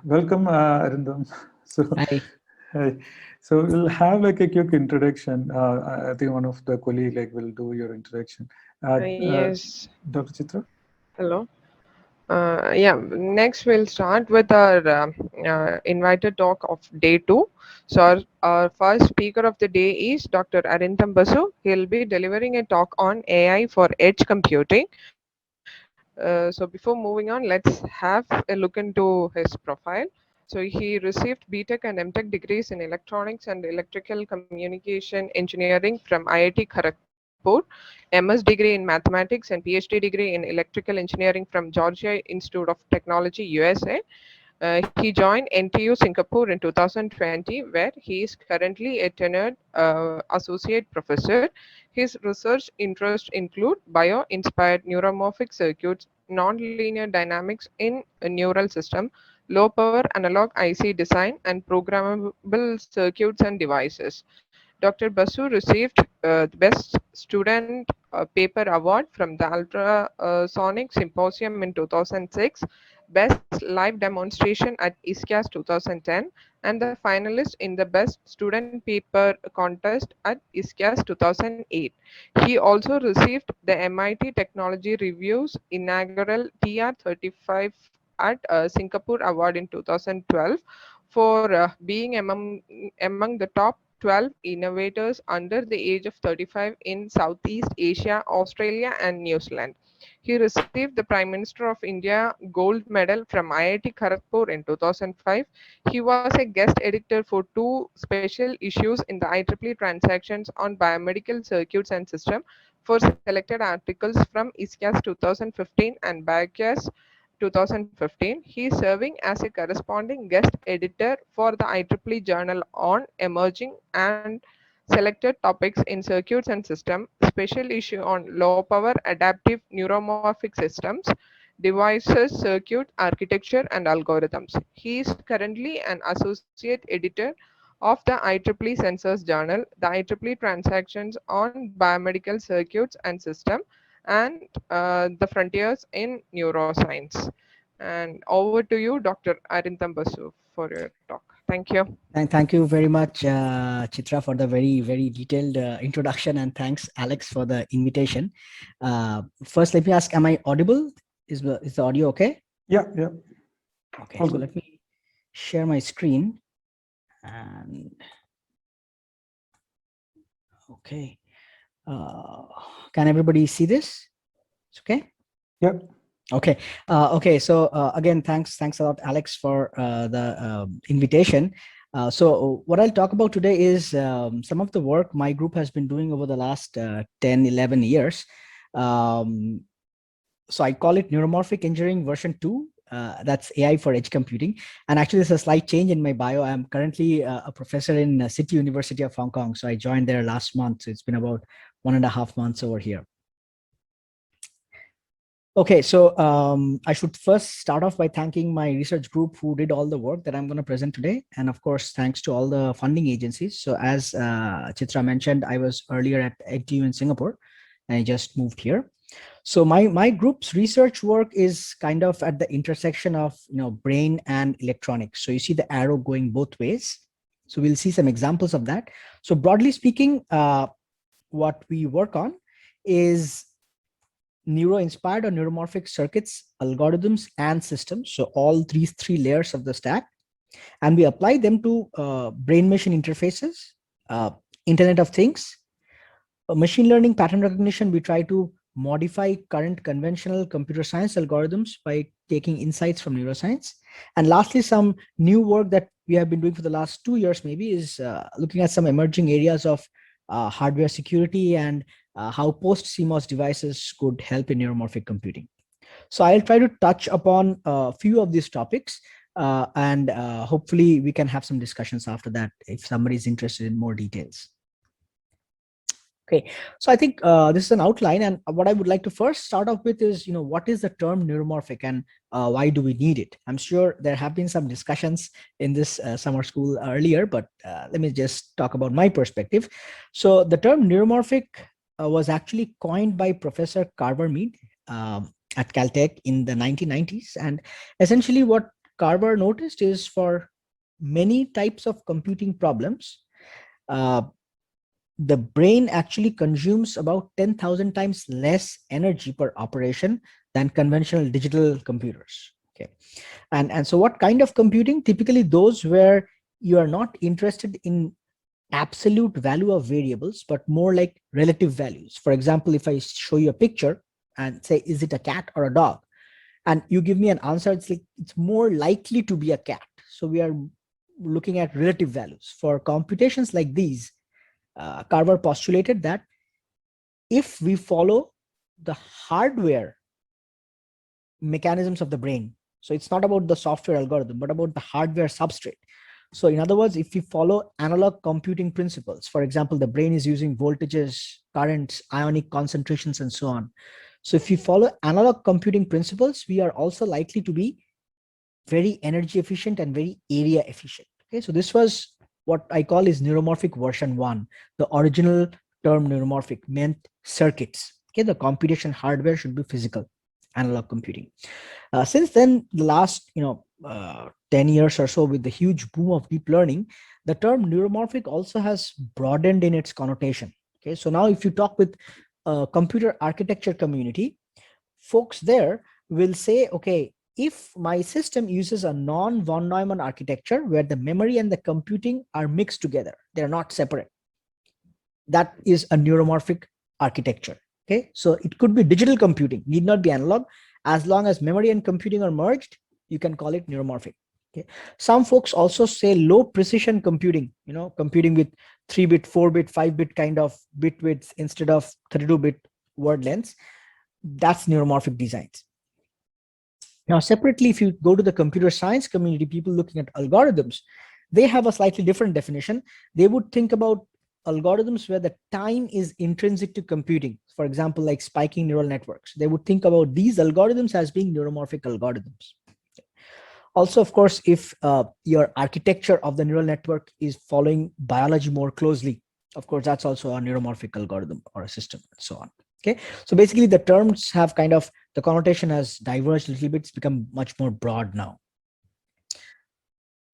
welcome, Arintham. So, Hi. hi. So we'll have like a quick introduction. I think one of the colleague will do your introduction. Yes. Dr. Chitra. Hello. Yeah. Next, we'll start with our invited talk of day 2. So our first speaker of the day is Dr. Arintham Basu. He'll be delivering a talk on AI for edge computing. So before moving on, let's have a look into his profile. So he received BTech and MTech degrees in electronics and electrical communication engineering from IIT Kharagpur, MS degree in mathematics and PhD degree in electrical engineering from Georgia Institute of Technology, USA. He joined NTU Singapore in 2020, where he is currently a tenured associate professor. His research interests include bio-inspired neuromorphic circuits, nonlinear dynamics in a neural system, low-power analog IC design, and programmable circuits and devices. Dr. Basu received the Best Student Paper Award from the Ultrasonic Symposium in 2006, Best Live Demonstration at ISCAS 2010, and the finalist in the Best Student Paper Contest at ISCAS 2008. He also received the MIT Technology Review's inaugural TR35 at Singapore Award in 2012 for being among the top 12 innovators under the age of 35 in Southeast Asia, Australia, and New Zealand. He received the Prime Minister of India Gold Medal from IIT Kharagpur in 2005. He was a guest editor for 2 special issues in the IEEE Transactions on Biomedical Circuits and System for selected articles from ISCAS 2015 and BioCAS 2015. He is serving as a corresponding guest editor for the IEEE Journal on Emerging and Selected Topics in Circuits and System, special issue on low power adaptive neuromorphic systems, devices, circuit architecture, and algorithms. He is currently an associate editor of the IEEE Sensors Journal, the IEEE Transactions on Biomedical Circuits and System, and the Frontiers in Neuroscience. And over to you, Dr. Arintham Basu, for your talk. Thank you. Thank you very much, Chitra, for the very detailed introduction, and thanks, Alex, for the invitation. First, let me ask: am I audible? Is the audio okay? Yeah, yeah. Okay, All so good. let me share my screen. And okay, can everybody see this? It's okay. Yeah. Okay. Okay. So again, thanks a lot, Alex, for the invitation. So what I'll talk about today is some of the work my group has been doing over the last 10, 11 years. So I call it Neuromorphic Engineering version 2. That's AI for edge computing. And actually, there's a slight change in my bio. I'm currently a professor in City University of Hong Kong. So I joined there last month. So it's been about 1.5 months over here. Okay, so I should first start off by thanking my research group who did all the work that I'm going to present today. And of course, thanks to all the funding agencies. So as Chitra mentioned, I was earlier at NTU in Singapore, and I just moved here. So my group's research work is kind of at the intersection of brain and electronics. So you see the arrow going both ways. So we'll see some examples of that. So broadly speaking, what we work on is neuro-inspired or neuromorphic circuits, algorithms, and systems. So all these 3 layers of the stack, and we apply them to brain-machine interfaces, Internet of Things, machine learning, pattern recognition. We try to modify current conventional computer science algorithms by taking insights from neuroscience. And lastly, some new work that we have been doing for the last 2 years maybe is looking at some emerging areas of hardware security and how post-CMOS devices could help in neuromorphic computing. So I'll try to touch upon a few of these topics, and hopefully we can have some discussions after that if somebody is interested in more details. Okay, so I think this is an outline, and what I would like to first start off with is, what is the term neuromorphic and why do we need it? I'm sure there have been some discussions in this summer school earlier, but let me just talk about my perspective. So the term neuromorphic was actually coined by Professor Carver Mead at Caltech in the 1990s, and essentially what Carver noticed is for many types of computing problems, the brain actually consumes about 10,000 times less energy per operation than conventional digital computers. Okay, and so what kind of computing? Typically those where you are not interested in absolute value of variables, but more like relative values. For example, if I show you a picture and say, is it a cat or a dog? And you give me an answer, it's like, it's more likely to be a cat. So we are looking at relative values. For computations like these, Carver postulated that if we follow the hardware mechanisms of the brain, so it's not about the software algorithm, but about the hardware substrate. So in other words, if we follow analog computing principles, for example, the brain is using voltages, currents, ionic concentrations, and so on. So if we follow analog computing principles, we are also likely to be very energy efficient and very area efficient. Okay, so this was what I call is neuromorphic version 1. The original term neuromorphic meant circuits. Okay, the computation hardware should be physical, analog computing. Since then, the last 10 years or so, with the huge boom of deep learning, the term neuromorphic also has broadened in its connotation. Okay, so now if you talk with computer architecture community, folks there will say, okay, if my system uses a non-von Neumann architecture where the memory and the computing are mixed together, they're not separate, that is a neuromorphic architecture. Okay, so it could be digital computing, need not be analog. As long as memory and computing are merged, you can call it neuromorphic. Okay, some folks also say low precision computing, computing with 3-bit, 4-bit, 5-bit kind of bit widths instead of 32-bit word lengths. That's neuromorphic designs. Now, separately, if you go to the computer science community, people looking at algorithms, they have a slightly different definition. They would think about algorithms where the time is intrinsic to computing. For example, like spiking neural networks. They would think about these algorithms as being neuromorphic algorithms. Also, of course, if your architecture of the neural network is following biology more closely, of course, that's also a neuromorphic algorithm or a system and so on. Okay, so basically the terms have kind of, the connotation has diverged a little bit. It's become much more broad now.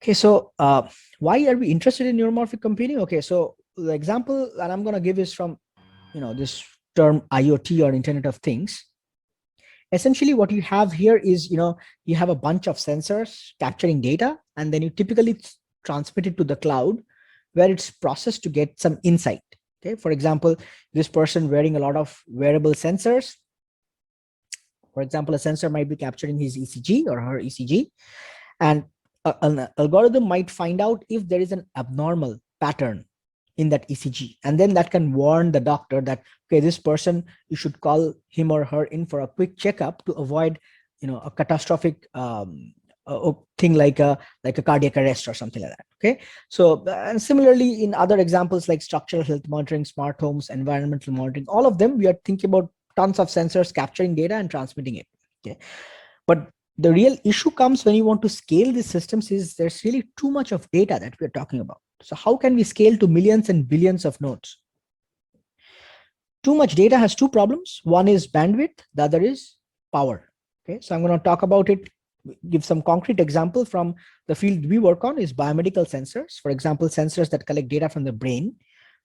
Okay, so why are we interested in neuromorphic computing? Okay, so the example that I'm going to give is from, this term IoT or Internet of Things. Essentially what you have here is, you have a bunch of sensors capturing data, and then you typically transmit it to the cloud where it's processed to get some insight. Okay, for example, this person wearing a lot of wearable sensors. For example, a sensor might be capturing his ECG or her ECG, and an algorithm might find out if there is an abnormal pattern in that ECG, and then that can warn the doctor that, okay, this person, you should call him or her in for a quick checkup to avoid, a catastrophic thing like a cardiac arrest or something like that. Okay, so and similarly in other examples like structural health monitoring, smart homes, environmental monitoring, all of them, we are thinking about tons of sensors capturing data and transmitting it. Okay, but the real issue comes when you want to scale these systems is there's really too much of data that we're talking about. So how can we scale to millions and billions of nodes? Too much data has two problems. One is bandwidth, the other is power. Okay, so I'm going to talk about it, give some concrete example from the field we work on is biomedical sensors. For example, sensors that collect data from the brain.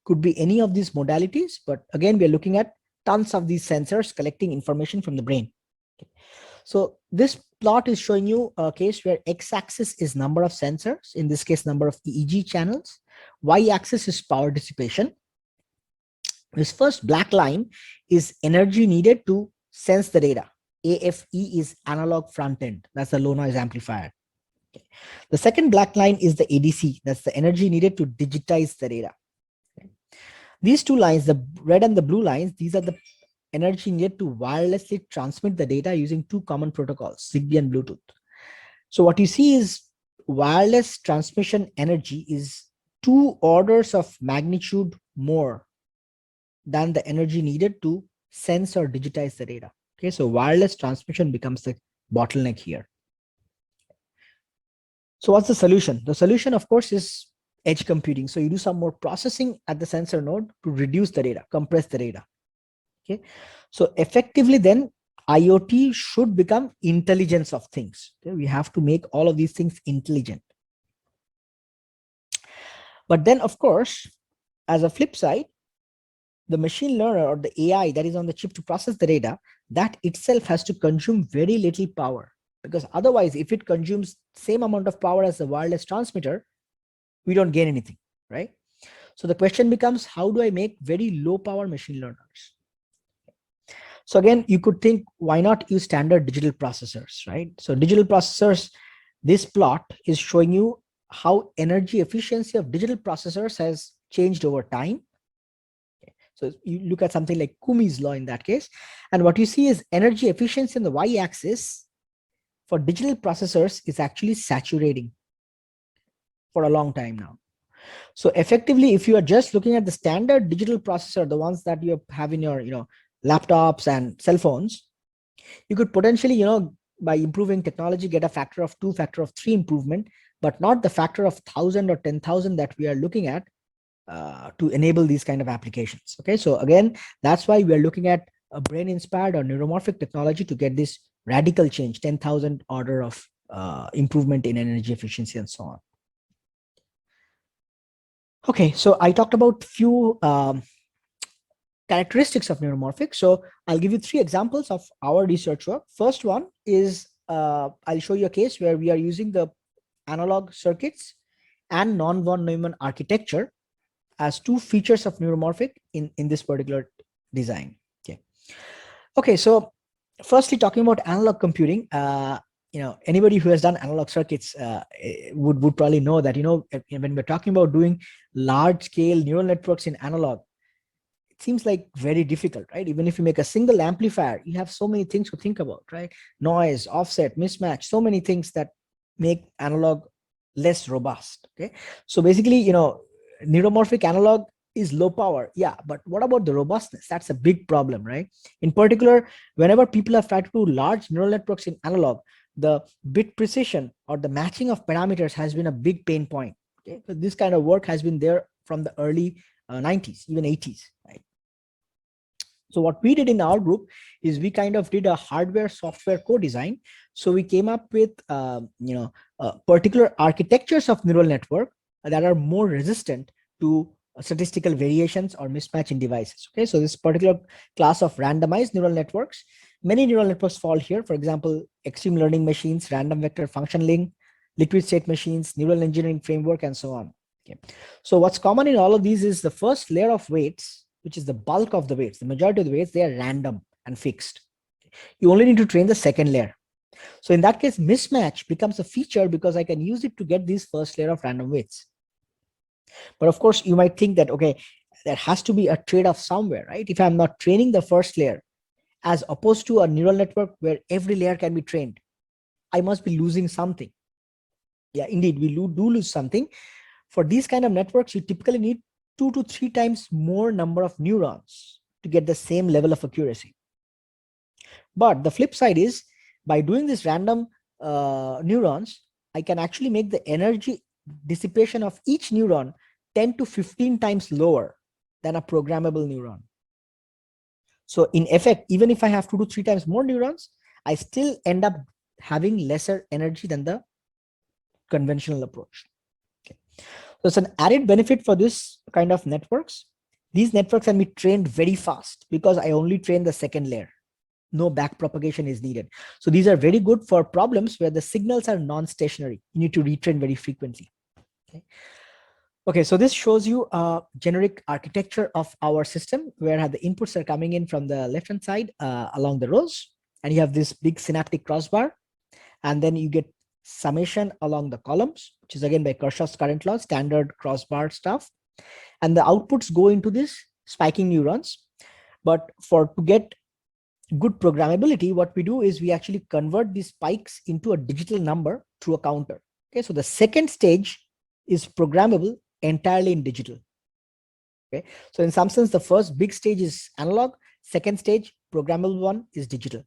Could be any of these modalities, but again, we're looking at tons of these sensors collecting information from the brain. Okay. So this plot is showing you a case where x-axis is number of sensors, in this case, number of EEG channels. Y-axis is power dissipation. This first black line is energy needed to sense the data. AFE is analog front end. That's the low noise amplifier. Okay. The second black line is the ADC. That's the energy needed to digitize the data. Okay. These two lines, the red and the blue lines, these are the energy needed to wirelessly transmit the data using two common protocols, Zigbee and Bluetooth. So what you see is wireless transmission energy is 2 orders of magnitude more than the energy needed to sense or digitize the data. Okay, so wireless transmission becomes the bottleneck here. So what's the solution? The solution, of course, is edge computing. So you do some more processing at the sensor node to reduce the data, compress the data. Okay, so effectively then IoT should become intelligence of things. Okay? We have to make all of these things intelligent. But then, of course, as a flip side, the machine learner or the AI that is on the chip to process the data, that itself has to consume very little power. Because otherwise, if it consumes same amount of power as the wireless transmitter, we don't gain anything, right? So the question becomes, how do I make very low power machine learners? So again, you could think, why not use standard digital processors, right? So digital processors, this plot is showing you how energy efficiency of digital processors has changed over time. So you look at something like Kumi's law in that case, and what you see is energy efficiency on the y-axis for digital processors is actually saturating for a long time now. So effectively, if you are just looking at the standard digital processor, the ones that you have in your laptops and cell phones, you could potentially, by improving technology, get a factor of 2, factor of 3 improvement, but not the factor of 1,000 or 10,000 that we are looking at to enable these kind of applications. Okay, so again, that's why we are looking at a brain-inspired or neuromorphic technology to get this radical change, 10,000 order of improvement in energy efficiency and so on. Okay, so I talked about few characteristics of neuromorphic. So I'll give you 3 examples of our research work. First one is I'll show you a case where we are using the analog circuits and non-von Neumann architecture as 2 features of neuromorphic in this particular design. Okay, so firstly, talking about analog computing, anybody who has done analog circuits would probably know that, when we're talking about doing large scale neural networks in analog, it seems like very difficult, right? Even if you make a single amplifier, you have so many things to think about, right? Noise, offset, mismatch, so many things that make analog less robust. Okay, so basically, neuromorphic analog is low power, yeah, but what about the robustness? That's a big problem, right? In particular, whenever people have tried to do large neural networks in analog, the bit precision or the matching of parameters has been a big pain point. Okay, so this kind of work has been there from the early 90s, even 80s, right? So what we did in our group is we kind of did a hardware software co-design. So we came up with particular architectures of neural network that are more resistant to statistical variations or mismatch in devices. Okay, so this particular class of randomized neural networks, many neural networks fall here. For example, extreme learning machines, random vector function link, liquid state machines, neural engineering framework, and so on. Okay, so what's common in all of these is the first layer of weights, which is the bulk of the weights, the majority of the weights, they are random and fixed. You only need to train the second layer. So in that case, mismatch becomes a feature because I can use it to get these first layer of random weights. But of course, you might think that, okay, there has to be a trade-off somewhere, right? If I'm not training the first layer, as opposed to a neural network where every layer can be trained, I must be losing something. Yeah, indeed, we do lose something. For these kind of networks, you typically need 2 to 3 times more number of neurons to get the same level of accuracy. But the flip side is, by doing this random neurons, I can actually make the energy dissipation of each neuron 10 to 15 times lower than a programmable neuron. So in effect, even if I have 2 to 3 times more neurons, I still end up having lesser energy than the conventional approach. Okay. So it's an added benefit for this kind of networks. These networks can be trained very fast because I only train the second layer. No back propagation is needed. So these are very good for problems where the signals are non-stationary. You need to retrain very frequently. Okay, so this shows you a generic architecture of our system where the inputs are coming in from the left-hand side along the rows, and you have this big synaptic crossbar, and then you get summation along the columns, which is again by Kirchhoff's current law, standard crossbar stuff, and the outputs go into this spiking neurons. But to get good programmability, what we do is we actually convert these spikes into a digital number through a counter. Okay, so the second stage is programmable entirely in digital. Okay, so in some sense, the first big stage is analog, second stage, programmable one, is digital.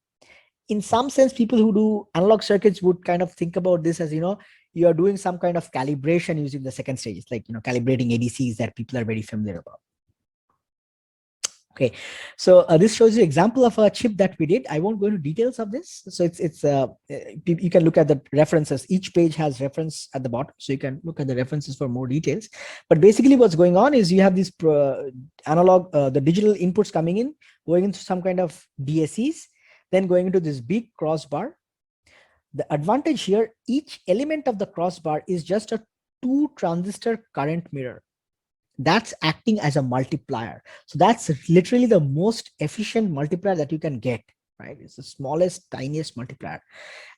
In some sense, people who do analog circuits would kind of think about this as, you are doing some kind of calibration using the second stage, like, calibrating ADCs that people are very familiar about. Okay, so this shows you example of a chip that we did. I won't go into details of this. So you can look at the references. Each page has reference at the bottom, so you can look at the references for more details. But basically, what's going on is you have these analog, the digital inputs coming in, going into some kind of DSCs, then going into this big crossbar. The advantage here, each element of the crossbar is just a 2-transistor current mirror. That's acting as a multiplier. So that's literally the most efficient multiplier that you can get, right? It's the smallest, tiniest multiplier.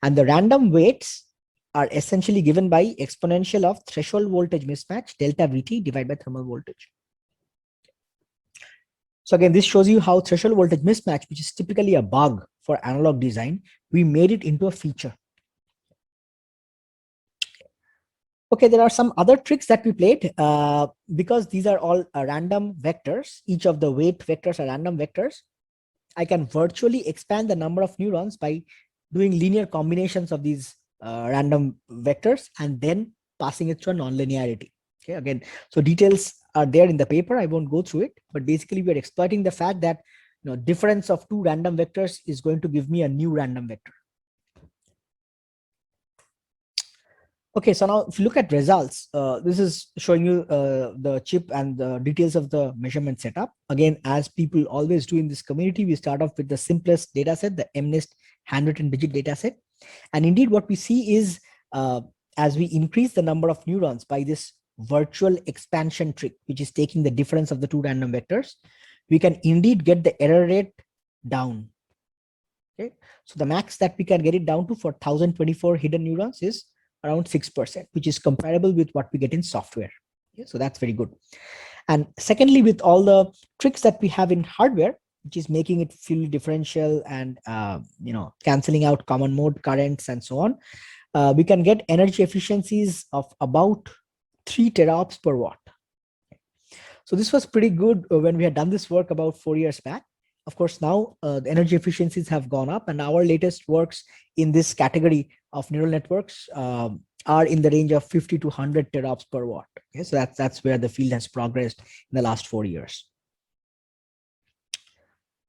And the random weights are essentially given by exponential of threshold voltage mismatch, delta VT divided by thermal voltage. So again, this shows you how threshold voltage mismatch, which is typically a bug for analog design, we made it into a feature. Okay, there are some other tricks that we played because these are all random vectors. Each of the weight vectors are random vectors. I can virtually expand the number of neurons by doing linear combinations of these random vectors and then passing it to a nonlinearity. Okay, again, so details are there in the paper. I won't go through it, but basically we are exploiting the fact that difference of 2 random vectors is going to give me a new random vector. Okay, so now if you look at results, this is showing you the chip and the details of the measurement setup. Again, as people always do in this community, we start off with the simplest data set, the MNIST handwritten digit data set. And indeed, what we see is as we increase the number of neurons by this virtual expansion trick, which is taking the difference of the 2 random vectors, we can indeed get the error rate down. Okay, so the max that we can get it down to for 1024 hidden neurons is around 6%, which is comparable with what we get in software. Okay, so that's very good. And secondly, with all the tricks that we have in hardware, which is making it fully differential and canceling out common mode currents and so on, we can get energy efficiencies of about 3 teraops per watt. So this was pretty good when we had done this work about 4 years back. Of course, now the energy efficiencies have gone up, and our latest works in this category of neural networks are in the range of 50 to 100 teraops per watt. Okay, so that's where the field has progressed in the last 4 years.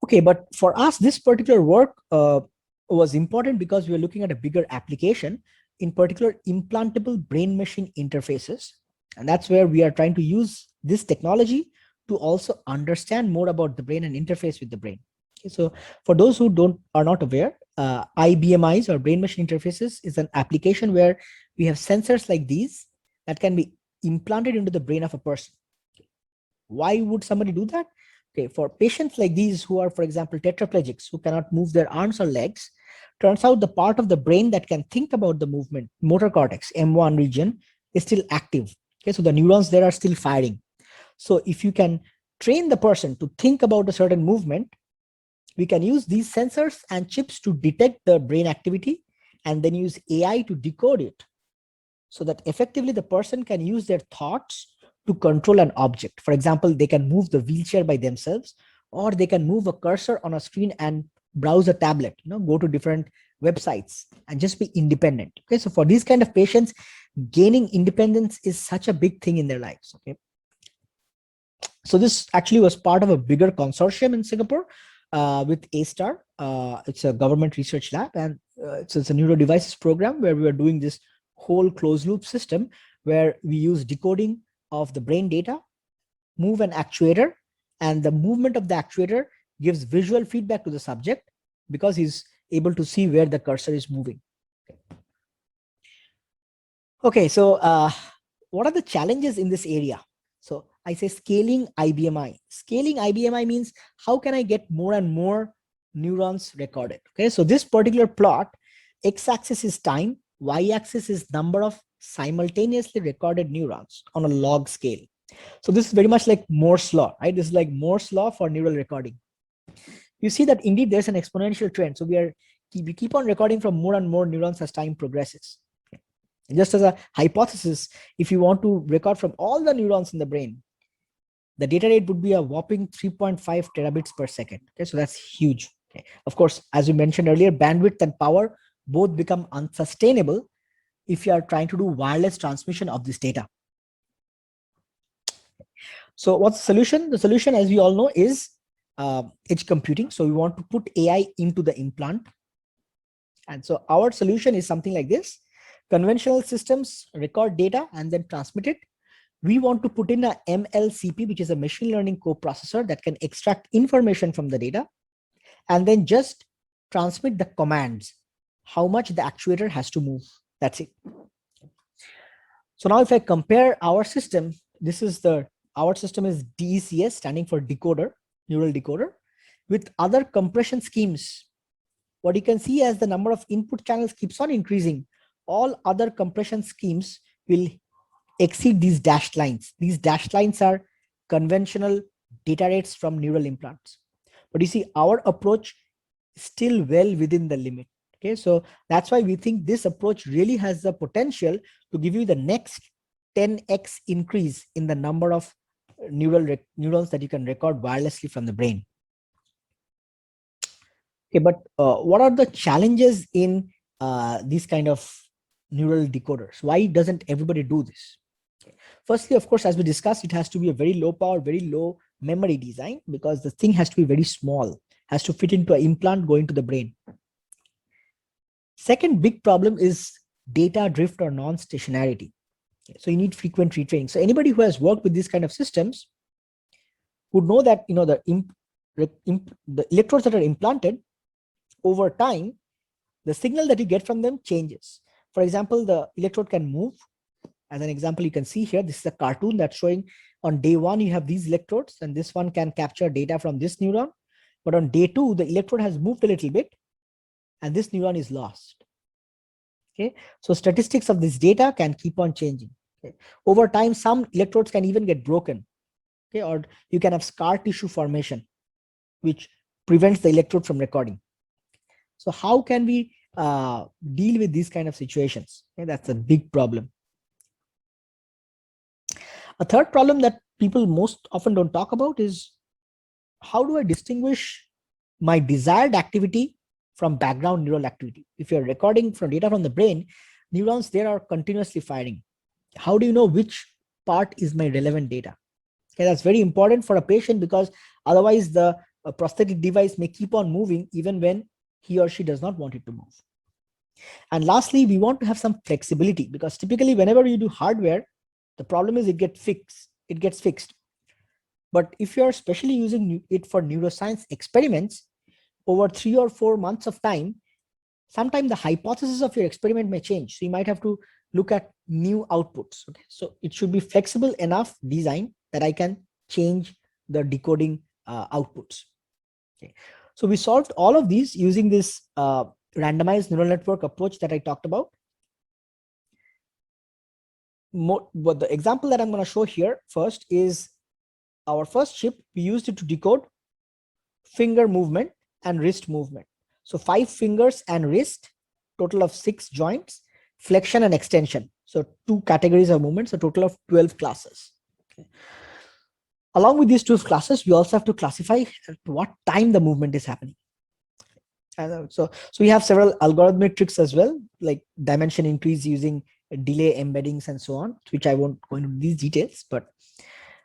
Okay, but for us, this particular work was important because we were looking at a bigger application, in particular implantable brain-machine interfaces. And that's where we are trying to use this technology to also understand more about the brain and interface with the brain. Okay, so for those who are not aware, IBMIs or brain machine interfaces is an application where we have sensors like these that can be implanted into the brain of a person. Why would somebody do that? Okay, for patients like these who are, for example, tetraplegics who cannot move their arms or legs, turns out the part of the brain that can think about the movement, motor cortex, M1 region, is still active. Okay, so the neurons there are still firing. So if you can train the person to think about a certain movement, we can use these sensors and chips to detect the brain activity and then use AI to decode it so that effectively the person can use their thoughts to control an object. For example, they can move the wheelchair by themselves, or they can move a cursor on a screen and browse a tablet, go to different websites and just be independent. Okay, so for these kind of patients, gaining independence is such a big thing in their lives. Okay. So this actually was part of a bigger consortium in Singapore with A-STAR. It's a government research lab, and it's a neuro devices program where we are doing this whole closed loop system where we use decoding of the brain data, move an actuator, and the movement of the actuator gives visual feedback to the subject because he's able to see where the cursor is moving. Okay, so what are the challenges in this area? So I say scaling IBMI. Scaling IBMI means how can I get more and more neurons recorded? Okay, so this particular plot, x-axis is time, y-axis is number of simultaneously recorded neurons on a log scale. So this is very much like Moore's law, right? This is like Moore's law for neural recording. You see that indeed there's an exponential trend. So we keep on recording from more and more neurons as time progresses. Just as a hypothesis, if you want to record from all the neurons in the brain, the data rate would be a whopping 3.5 terabits per second. Okay, so that's huge. Okay. Of course, as we mentioned earlier, bandwidth and power both become unsustainable if you are trying to do wireless transmission of this data. So what's the solution? The solution, as we all know, is edge computing. So we want to put AI into the implant. And so our solution is something like this. Conventional systems record data and then transmit it. We want to put in a MLCP, which is a machine learning coprocessor that can extract information from the data and then just transmit the commands, how much the actuator has to move. That's it. So now if I compare our system, our system is DECS, standing for decoder, neural decoder, with other compression schemes. What you can see as the number of input channels keeps on increasing, all other compression schemes will exceed these dashed lines. These dashed lines are conventional data rates from neural implants. But you see, our approach is still well within the limit. Okay, so that's why we think this approach really has the potential to give you the next 10x increase in the number of neurons that you can record wirelessly from the brain. Okay, but what are the challenges in these kind of neural decoders? Why doesn't everybody do this? Firstly, of course, as we discussed, it has to be a very low power, very low memory design, because the thing has to be very small, has to fit into an implant going to the brain. Second big problem is data drift or non-stationarity. So you need frequent retraining. So anybody who has worked with these kind of systems would know that the electrodes that are implanted over time, the signal that you get from them changes. For example, the electrode can move. As an example, you can see here, this is a cartoon that's showing on day 1, you have these electrodes, and this one can capture data from this neuron. But on day 2, the electrode has moved a little bit, and this neuron is lost. Okay, so statistics of this data can keep on changing. Okay. Over time, some electrodes can even get broken. Okay, or you can have scar tissue formation, which prevents the electrode from recording. So how can we deal with these kind of situations? Okay, that's a big problem. A third problem that people most often don't talk about is, how do I distinguish my desired activity from background neural activity? If you're recording from data from the brain, neurons there are continuously firing. How do you know which part is my relevant data? Okay, that's very important for a patient, because otherwise the prosthetic device may keep on moving even when he or she does not want it to move. And lastly, we want to have some flexibility, because typically whenever you do hardware, the problem is it gets fixed. But if you're especially using it for neuroscience experiments over 3 or 4 months of time, sometimes the hypothesis of your experiment may change. So you might have to look at new outputs. Okay? So it should be flexible enough design that I can change the decoding outputs. Okay. So we solved all of these using this randomized neural network approach that I talked about. But the example that I'm going to show here first is our first chip. We used it to decode finger movement and wrist movement. So 5 fingers and wrist, total of 6 joints, flexion and extension. So 2 categories of movements, a total of 12 classes. Okay. Along with these 12 classes, we also have to classify at what time the movement is happening. So we have several algorithmic tricks as well, like dimension increase using delay embeddings and so on, which I won't go into these details. But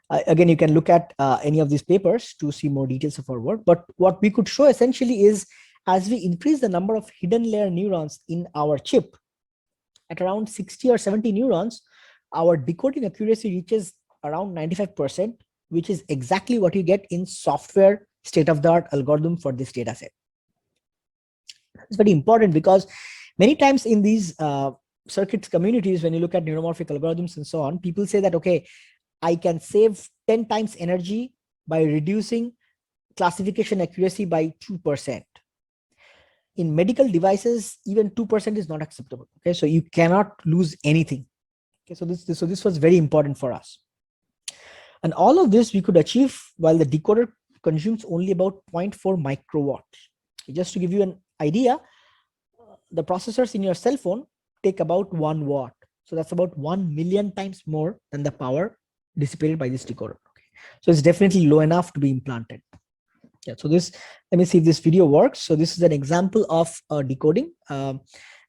again, you can look at any of these papers to see more details of our work. But what we could show essentially is, as we increase the number of hidden layer neurons in our chip, at around 60 or 70 neurons, our decoding accuracy reaches around 95%, which is exactly what you get in software state-of-the-art algorithm for this data set. It's very important, because many times in these circuits communities, when you look at neuromorphic algorithms and so on, people say that, okay, I can save 10 times energy by reducing classification accuracy by 2%. In medical devices, even 2% is not acceptable. Okay, so you cannot lose anything. Okay, so this was very important for us. And all of this we could achieve while the decoder consumes only about 0.4 microwatts. Just to give you an idea, the processors in your cell phone take about 1 watt. So that's about 1 million times more than the power dissipated by this decoder. Okay. So it's definitely low enough to be implanted. Yeah, so let me see if this video works. So this is an example of decoding. And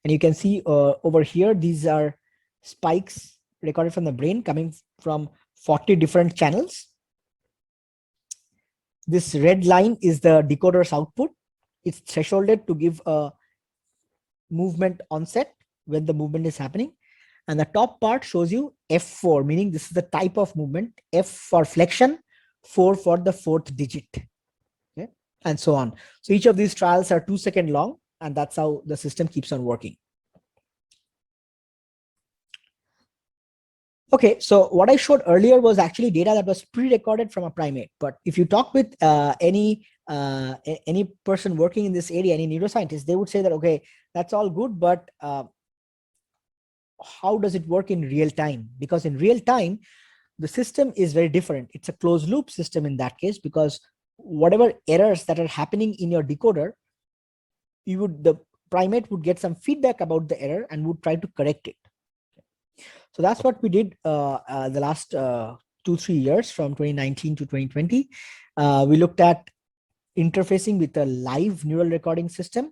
you can see over here, these are spikes recorded from the brain coming from 40 different channels. This red line is the decoder's output. It's thresholded to give a movement onset when the movement is happening. And the top part shows you F4, meaning this is the type of movement, F for flexion, 4 for the fourth digit, okay, and so on. So each of these trials are 2 seconds long, and that's how the system keeps on working. Okay, so what I showed earlier was actually data that was pre-recorded from a primate. But if you talk with any person working in this area, any neuroscientist, they would say that, okay, that's all good, but how does it work in real time? Because in real time, the system is very different. It's a closed loop system in that case, because whatever errors that are happening in your decoder, the primate would get some feedback about the error and would try to correct it. So that's what we did the last 2-3 years, from 2019 to 2020. We looked at interfacing with a live neural recording system,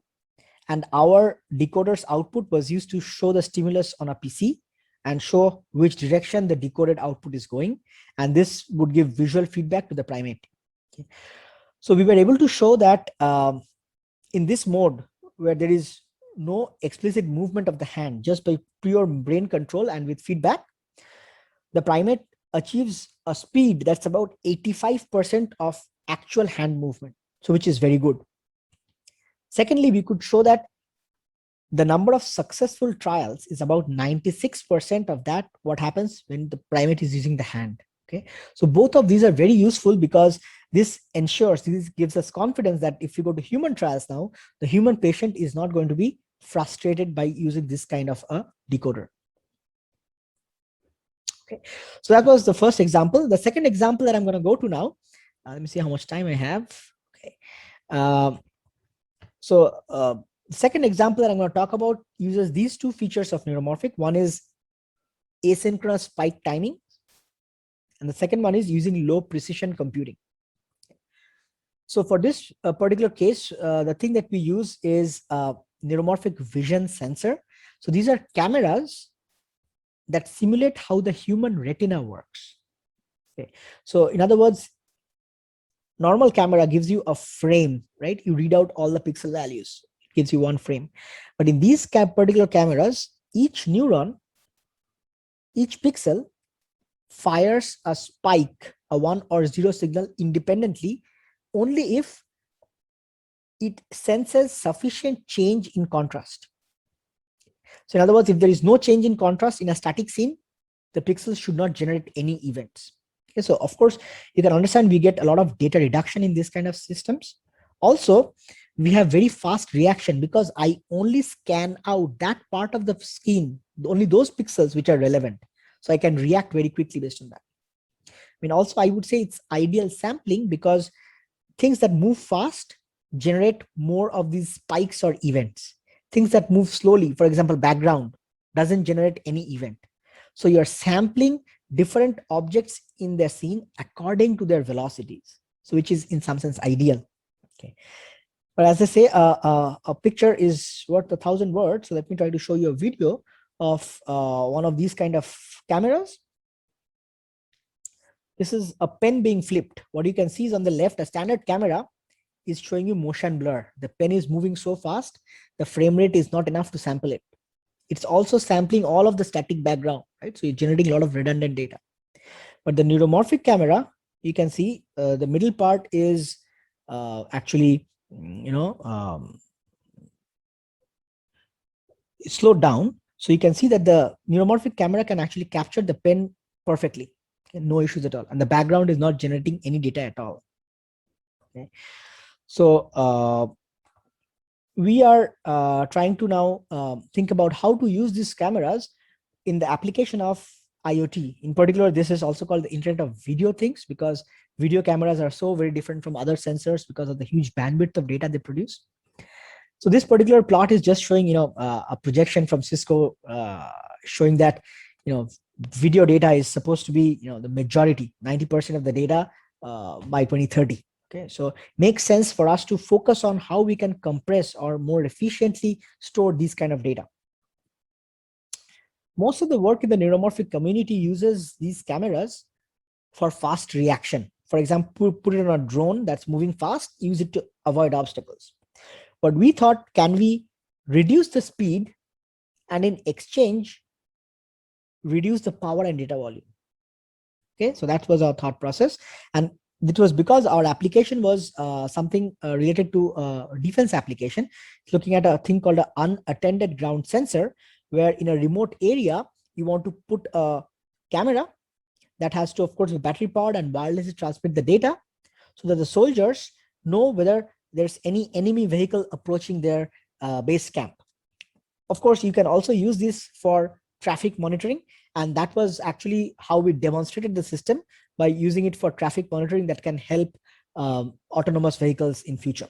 and our decoder's output was used to show the stimulus on a PC and show which direction the decoded output is going. And this would give visual feedback to the primate. Okay. So we were able to show that in this mode, where there is no explicit movement of the hand, just by pure brain control and with feedback, the primate achieves a speed that's about 85% of actual hand movement, so which is very good. Secondly, we could show that the number of successful trials is about 96% of that, what happens when the primate is using the hand. Okay, so both of these are very useful, because this gives us confidence that if you go to human trials now, the human patient is not going to be frustrated by using this kind of a decoder. Okay, so that was the first example. The second example that I'm going to go to now, let me see how much time I have. Okay, the second example that I'm going to talk about uses these two features of neuromorphic. One is asynchronous spike timing, and the second one is using low precision computing. So for this particular case, the thing that we use is neuromorphic vision sensor. So these are cameras that simulate how the human retina works. Okay. So in other words, normal camera gives you a frame, right? You read out all the pixel values, it gives you one frame. But in these particular cameras, each neuron, each pixel fires a spike, a 1 or 0 signal independently, only if it senses sufficient change in contrast. So in other words, if there is no change in contrast in a static scene, the pixels should not generate any events. Okay, so of course, you can understand we get a lot of data reduction in this kind of systems. Also, we have very fast reaction, because I only scan out that part of the scene, only those pixels which are relevant. So I can react very quickly based on that. I mean, also, I would say it's ideal sampling, because things that move fast generate more of these spikes or events. Things that move slowly, for example, background, doesn't generate any event. So you're sampling different objects in their scene according to their velocities, so which is in some sense ideal. Okay, but as I say, a picture is worth 1,000 words. So let me try to show you a video of one of these kind of cameras. This is a pen being flipped. What you can see is on the left, a standard camera is showing you motion blur. The pen is moving so fast, the frame rate is not enough to sample it. It's also sampling all of the static background, right? So you're generating a lot of redundant data. But the neuromorphic camera, you can see the middle part is actually, slowed down. So you can see that the neuromorphic camera can actually capture the pen perfectly. Okay, no issues at all. And the background is not generating any data at all. Okay. So we are trying to now think about how to use these cameras in the application of IoT. In particular, this is also called the Internet of Video Things, because video cameras are so very different from other sensors because of the huge bandwidth of data they produce. So this particular plot is just showing, a projection from Cisco showing that, video data is supposed to be, the majority, 90% of the data by 2030. Okay, so makes sense for us to focus on how we can compress or more efficiently store these kind of data. Most of the work in the neuromorphic community uses these cameras for fast reaction, For example, put it on a drone that's moving fast, use it to avoid obstacles. But we thought, can we reduce the speed and in exchange, reduce the power and data volume? Okay, so that was our thought process. And it was because our application was something related to defense application, looking at a thing called an unattended ground sensor, where in a remote area, you want to put a camera that has to, of course, be battery powered and wirelessly transmit the data so that the soldiers know whether there's any enemy vehicle approaching their base camp. Of course, you can also use this for traffic monitoring. And that was actually how we demonstrated the system, by using it for traffic monitoring that can help autonomous vehicles in future.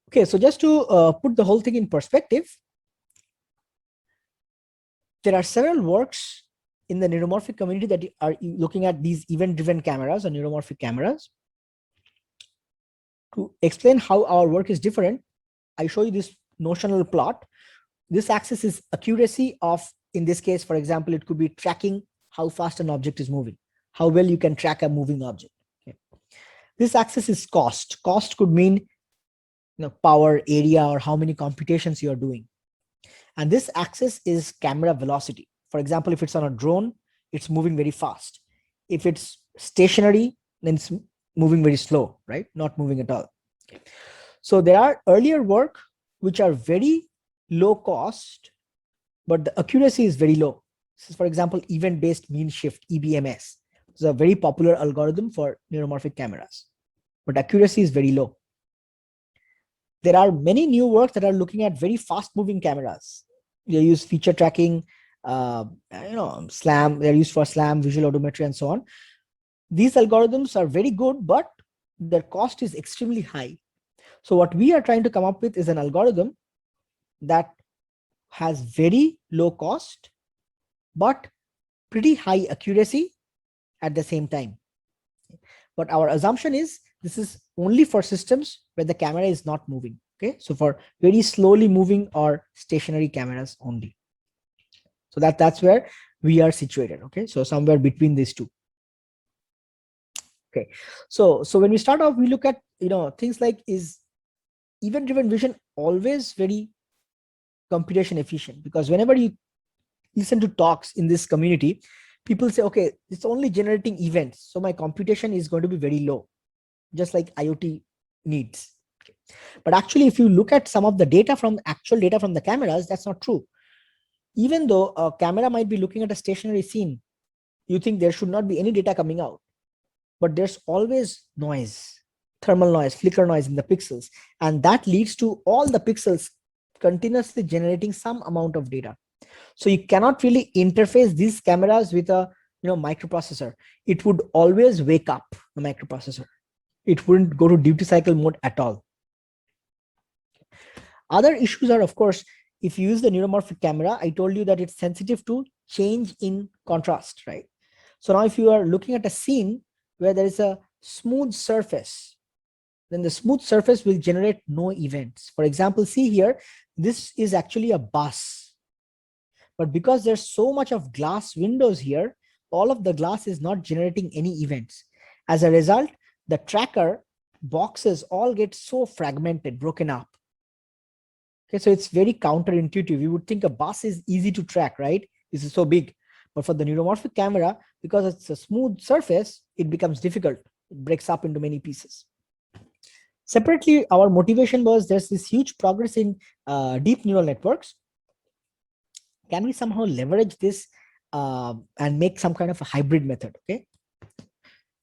Okay, so just to put the whole thing in perspective, there are several works in the neuromorphic community that are looking at these event-driven cameras or neuromorphic cameras. To explain how our work is different, I show you this notional plot. This axis is accuracy of, in this case, for example, it could be tracking how fast an object is moving, how well you can track a moving object. Okay. This axis is cost. Cost could mean power, area, or how many computations you are doing. And this axis is camera velocity. For example, if it's on a drone, it's moving very fast. If it's stationary, then it's moving very slow, right? Not moving at all. Okay. So there are earlier work which are very low cost, but the accuracy is very low. This is, for example, event-based mean shift, EBMS. It's a very popular algorithm for neuromorphic cameras, but accuracy is very low. There are many new works that are looking at very fast-moving cameras. They use feature tracking, SLAM. They're used for SLAM, visual odometry, and so on. These algorithms are very good, but their cost is extremely high. So what we are trying to come up with is an algorithm that has very low cost, but pretty high accuracy at the same time. But our assumption is this is only for systems where the camera is not moving. Okay, so for very slowly moving or stationary cameras only. So that's where we are situated. Okay, so somewhere between these two. Okay, so when we start off, we look at things like, is event-driven vision always very computation efficient? Because whenever you listen to talks in this community, people say, okay, it's only generating events, so my computation is going to be very low, just like IoT needs. Okay. But actually, if you look at some of the data from actual data from the cameras, that's not true. Even though a camera might be looking at a stationary scene, you think there should not be any data coming out, but there's always noise, thermal noise, flicker noise in the pixels, and that leads to all the pixels continuously generating some amount of data. So you cannot really interface these cameras with a microprocessor. It would always wake up the microprocessor. It wouldn't go to duty cycle mode at all. Other issues are, of course, if you use the neuromorphic camera, I told you that it's sensitive to change in contrast, right? So now if you are looking at a scene where there is a smooth surface, then the smooth surface will generate no events. For example, see here, this is actually a bus. But because there's so much of glass windows here, all of the glass is not generating any events. As a result, the tracker boxes all get so fragmented, broken up. Okay, so it's very counterintuitive. You would think a bus is easy to track, right? This is so big. But for the neuromorphic camera, because it's a smooth surface, it becomes difficult. It breaks up into many pieces. Separately, our motivation was there's this huge progress in deep neural networks. Can we somehow leverage this and make some kind of a hybrid method? Okay.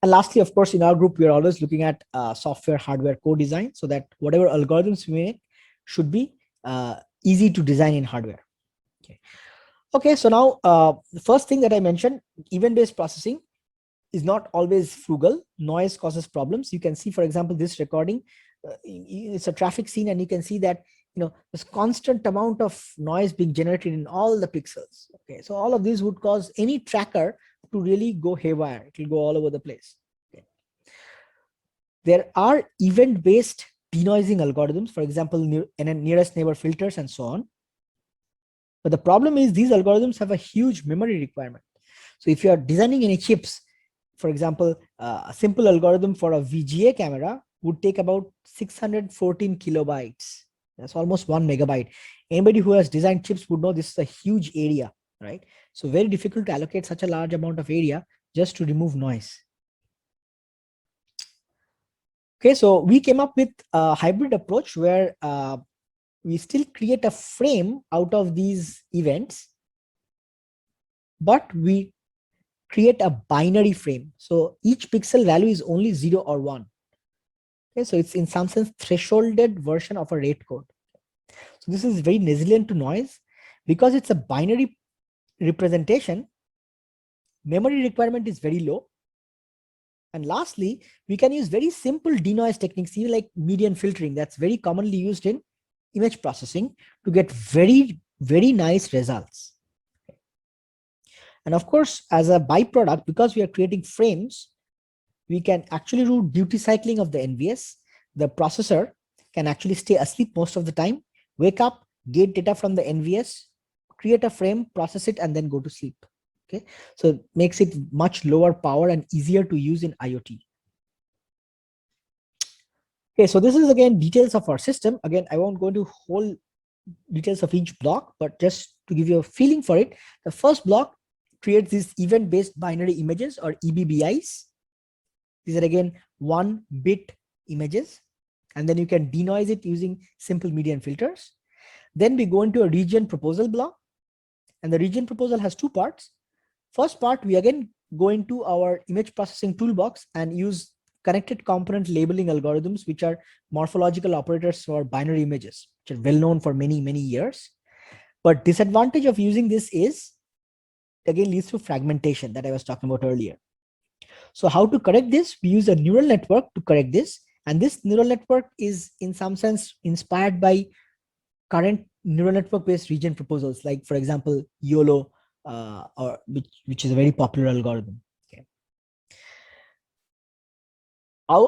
And lastly, of course, in our group, we are always looking at software, hardware co-design, so that whatever algorithms we make should be easy to design in hardware. Okay. Okay, so now the first thing that I mentioned, event-based processing is not always frugal. Noise causes problems. You can see, for example, this recording, it's a traffic scene, and you can see that there's constant amount of noise being generated in all the pixels. Okay, so all of these would cause any tracker to really go haywire. It will go all over the place. Okay. There are event-based denoising algorithms, for example, nearest neighbor filters and so on. But the problem is these algorithms have a huge memory requirement. So if you are designing any chips, for example, a simple algorithm for a VGA camera would take about 614 kilobytes. That's almost 1 megabyte. Anybody who has designed chips would know this is a huge area, right? So very difficult to allocate such a large amount of area just to remove noise. Okay, so we came up with a hybrid approach where we still create a frame out of these events, but we create a binary frame. So each pixel value is only 0 or 1. Okay, so it's in some sense thresholded version of a rate code. So this is very resilient to noise because it's a binary representation. Memory requirement is very low. And lastly, we can use very simple denoise techniques, even like median filtering, that's very commonly used in image processing to get very, very nice results. And of course, as a byproduct, because we are creating frames, we can actually do duty cycling of the NVS. The processor can actually stay asleep most of the time, wake up, get data from the NVS, create a frame, process it, and then go to sleep. Okay, so it makes it much lower power and easier to use in IoT. Okay, so this is again details of our system. Again, I won't go into whole details of each block, but just to give you a feeling for it, the first block creates these event-based binary images or EBBIs. These are again 1-bit images, and then you can denoise it using simple median filters. Then we go into a region proposal block, and the region proposal has 2 parts. First part, we again go into our image processing toolbox and use connected component labeling algorithms, which are morphological operators for binary images, which are well known for many, many years. But disadvantage of using this is, again, leads to fragmentation that I was talking about earlier. So how to correct this? We use a neural network to correct this. And this neural network is in some sense inspired by current neural network based region proposals, like for example, YOLO, or which is a very popular algorithm. Okay.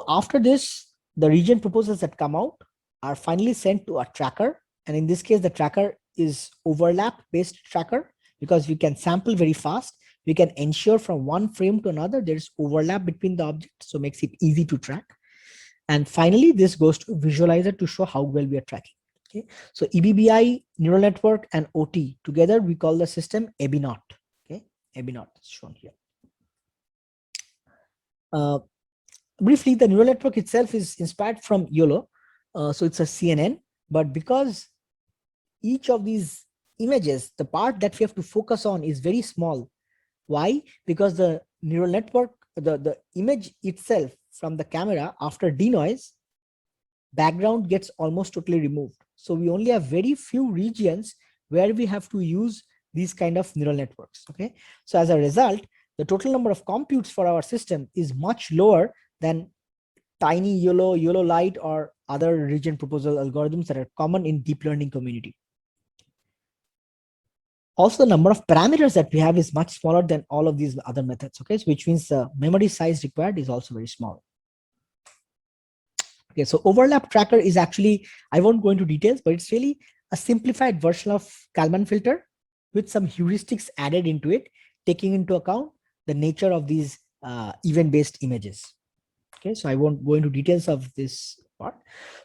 After this, the region proposals that come out are finally sent to a tracker. And in this case, the tracker is overlap based tracker because we can sample very fast. We can ensure from one frame to another, there's overlap between the objects. So it makes it easy to track. And finally, this goes to a visualizer to show how well we are tracking. Okay, so EBBI, neural network, and OT together, we call the system EBINOT. Okay, EBINOT is shown here. Briefly, the neural network itself is inspired from YOLO. So it's a CNN, but because each of these images, the part that we have to focus on is very small. Why? Because the neural network, the image itself from the camera after denoise, background gets almost totally removed. So we only have very few regions where we have to use these kind of neural networks. Okay, so as a result, the total number of computes for our system is much lower than tiny YOLO, YOLO Lite, or other region proposal algorithms that are common in deep learning community. Also, the number of parameters that we have is much smaller than all of these other methods. Okay, so which means the memory size required is also very small. Okay, so overlap tracker is actually, I won't go into details, but it's really a simplified version of Kalman filter with some heuristics added into it, taking into account the nature of these event-based images. Okay, so I won't go into details of this part.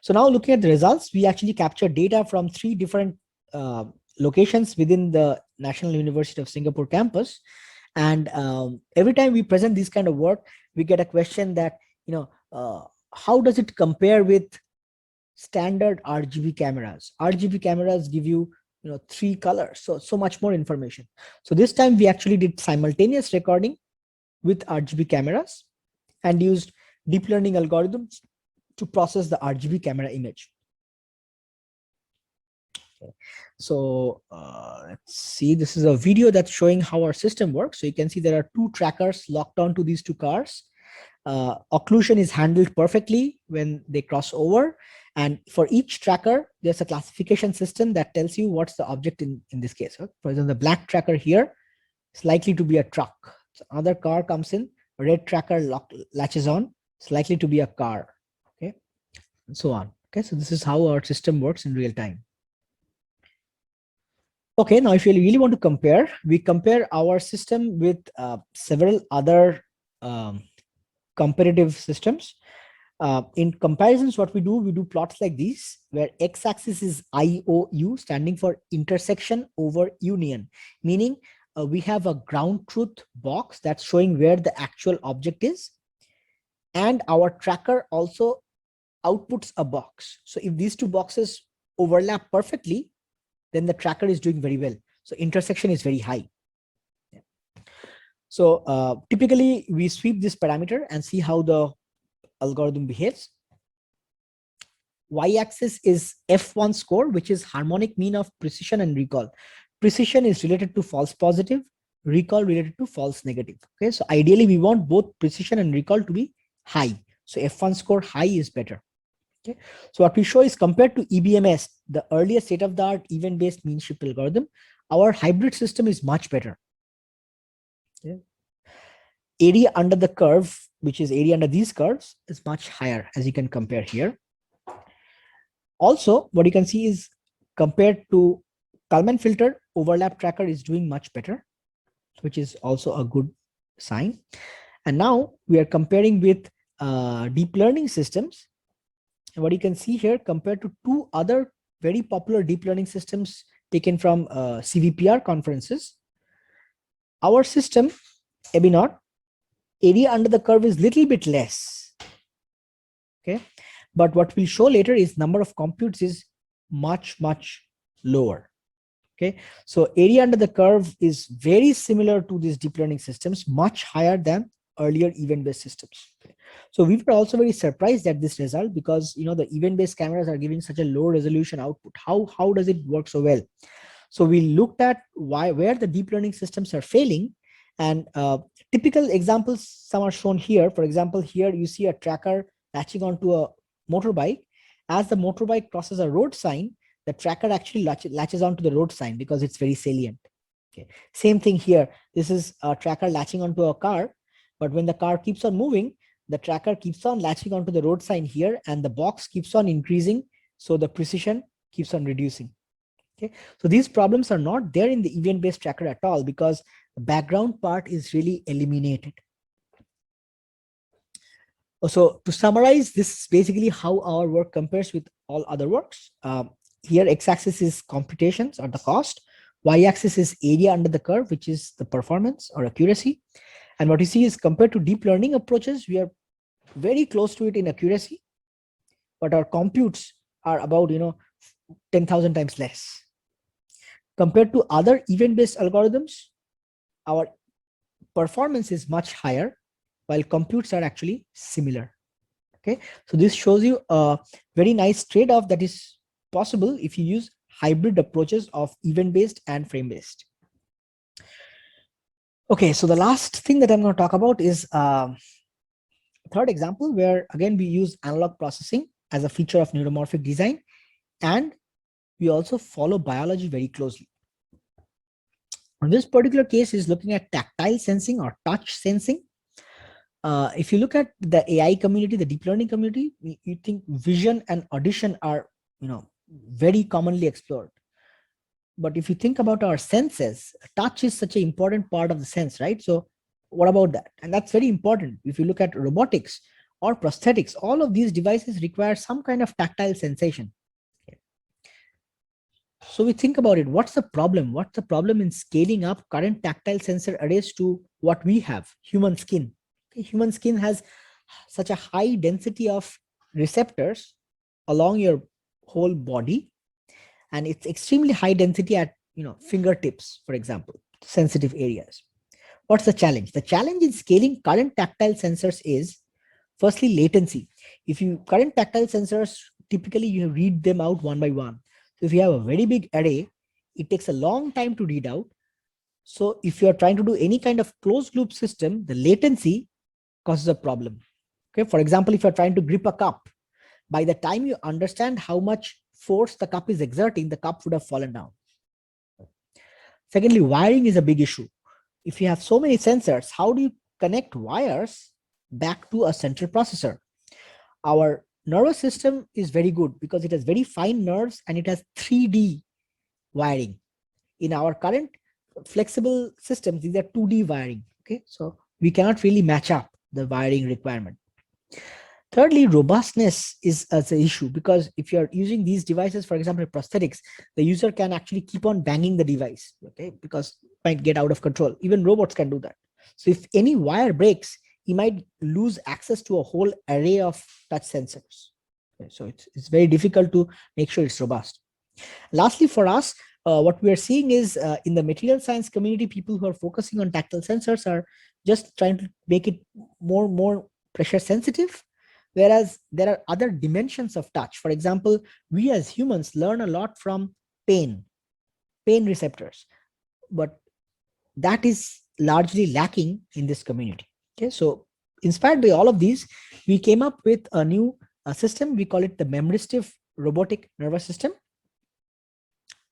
So now looking at the results, we actually capture data from 3 different locations within the National University of Singapore campus. And every time we present this kind of work, we get a question that, how does it compare with standard RGB cameras? RGB cameras give you, 3 colors, so much more information. So this time we actually did simultaneous recording with RGB cameras and used deep learning algorithms to process the RGB camera image. Okay. So let's see, this is a video that's showing how our system works. So you can see there are 2 trackers locked onto these 2 cars. Occlusion is handled perfectly when they cross over. And for each tracker, there's a classification system that tells you what's the object in this case. For example, the black tracker here is likely to be a truck. So another car comes in, a red tracker latches on, it's likely to be a car. Okay, and so on. Okay, so this is how our system works in real time. Okay, now if you really want to compare, we compare our system with several other comparative systems. In comparisons, what we do plots like these, where x-axis is IOU, standing for intersection over union, meaning we have a ground truth box that's showing where the actual object is, and our tracker also outputs a box. So if these two boxes overlap perfectly, then the tracker is doing very well. So intersection is very high. So typically we sweep this parameter and see how the algorithm behaves. Y-axis is F1 score, which is harmonic mean of precision and recall. Precision is related to false positive, recall related to false negative. Okay, so ideally we want both precision and recall to be high. So F1 score high is better. Okay, so what we show is compared to EBMS, the earlier state-of-the-art event-based mean shift algorithm, our hybrid system is much better. Okay. Area under the curve, which is area under these curves, is much higher, as you can compare here. Also, what you can see is compared to Kalman filter, overlap tracker is doing much better, which is also a good sign. And now we are comparing with deep learning systems. And what you can see here, compared to two other very popular deep learning systems taken from CVPR conferences, our system, EBINOT, area under the curve is little bit less. Okay, but what we'll show later is number of computes is much lower. Okay, so area under the curve is very similar to these deep learning systems, much higher than earlier event-based systems. Okay. So we were also very surprised at this result, because the event-based cameras are giving such a low resolution output. How does it work so well? So we looked at where the deep learning systems are failing, and typical examples, some are shown here. For example, here you see a tracker latching onto a motorbike. As the motorbike crosses a road sign, the tracker actually latches onto the road sign because it's very salient. Okay. Same thing here. This is a tracker latching onto a car, but when the car keeps on moving, the tracker keeps on latching onto the road sign here, and the box keeps on increasing, so the precision keeps on reducing. Okay, so these problems are not there in the event-based tracker at all, because the background part is really eliminated. So to summarize, this is basically how our work compares with all other works. Here, x-axis is computations or the cost. Y-axis is area under the curve, which is the performance or accuracy. And what you see is, compared to deep learning approaches, we are very close to it in accuracy, but our computes are about 10,000 times less. Compared to other event-based algorithms, our performance is much higher, while computes are actually similar. Okay, so this shows you a very nice trade-off that is possible if you use hybrid approaches of event-based and frame-based. Okay, so the last thing that I'm going to talk about is third example, where again we use analog processing as a feature of neuromorphic design, and we also follow biology very closely. In this particular case is looking at tactile sensing or touch sensing. If you look at the AI community, the deep learning community, you think vision and audition are very commonly explored. But if you think about our senses, touch is such an important part of the sense, right? So what about that? And that's very important. If you look at robotics or prosthetics, all of these devices require some kind of tactile sensation. Okay. So we think about it. What's the problem? What's the problem in scaling up current tactile sensor arrays to what we have, human skin? Okay. Human skin has such a high density of receptors along your whole body, and it's extremely high density at fingertips, for example, sensitive areas. What's the challenge? The challenge in scaling current tactile sensors is, firstly, latency. If you current tactile sensors, typically you read them out one by one. So if you have a very big array, it takes a long time to read out. So if you're trying to do any kind of closed loop system, the latency causes a problem. Okay, for example, if you're trying to grip a cup, by the time you understand how much force the cup is exerting, the cup would have fallen down. Secondly, wiring is a big issue. If you have so many sensors, how do you connect wires back to a central processor? Our nervous system is very good because it has very fine nerves and it has 3D wiring. In our current flexible systems, these are 2D wiring. Okay, so we cannot really match up. the wiring requirement. Thirdly, robustness is as an issue, because if you're using these devices, for example, prosthetics, the user can actually keep on banging the device, okay, because it might get out of control. Even robots can do that. So if any wire breaks, he might lose access to a whole array of touch sensors. Okay, so it's very difficult to make sure it's robust. Lastly, for us, what we are seeing is in the material science community, people who are focusing on tactile sensors are just trying to make it more pressure sensitive. Whereas there are other dimensions of touch. For example, we as humans learn a lot from pain receptors, but that is largely lacking in this community. Okay, so inspired by all of these, we came up with a new system. We call it the memristive robotic nervous system,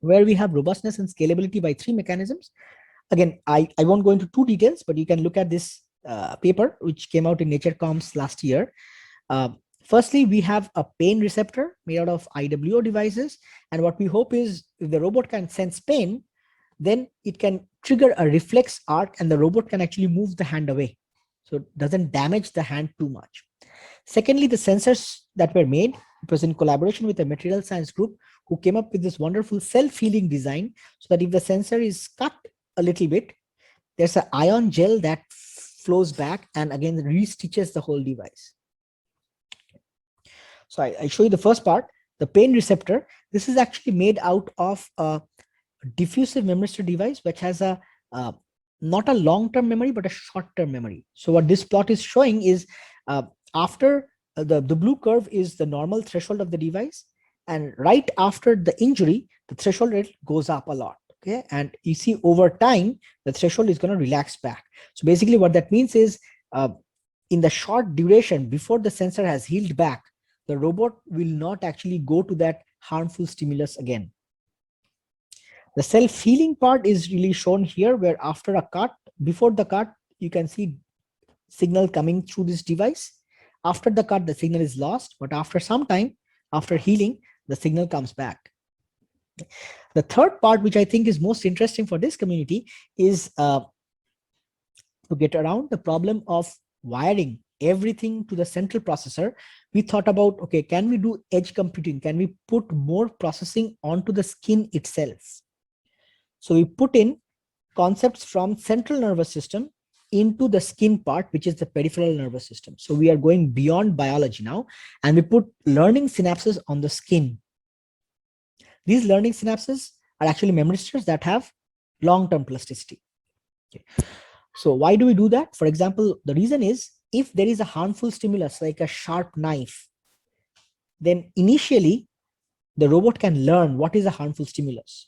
where we have robustness and scalability by 3 mechanisms. Again, I won't go into too details, but you can look at this paper, which came out in Nature Comms last year. Firstly, we have a pain receptor made out of IWO devices. And what we hope is if the robot can sense pain, then it can trigger a reflex arc and the robot can actually move the hand away. So it doesn't damage the hand too much. Secondly, the sensors that were made, it was in collaboration with a material science group who came up with this wonderful self-healing design, so that if the sensor is cut a little bit, there's an ion gel that flows back and again restitches the whole device. So I show you the first part, the pain receptor. This is actually made out of a diffusive memristor device, which has a not a long-term memory, but a short-term memory. So what this plot is showing is after the blue curve is the normal threshold of the device. And right after the injury, the threshold rate goes up a lot. Okay. And you see over time, the threshold is going to relax back. So basically what that means is in the short duration before the sensor has healed back, the robot will not actually go to that harmful stimulus again. The self-healing part is really shown here, where after a cut, before the cut, you can see signal coming through this device. After the cut, the signal is lost, but after some time, after healing, the signal comes back. The third part, which I think is most interesting for this community, is to get around the problem of wiring everything to the central processor. We thought about, okay, can we do edge computing? Can we put more processing onto the skin itself? So we put in concepts from central nervous system into the skin part, which is the peripheral nervous system. So we are going beyond biology now, and we put learning synapses on the skin. These learning synapses are actually memristors that have long-term plasticity. Okay. So why do we do that? For example, the reason is if there is a harmful stimulus like a sharp knife, then initially the robot can learn what is a harmful stimulus.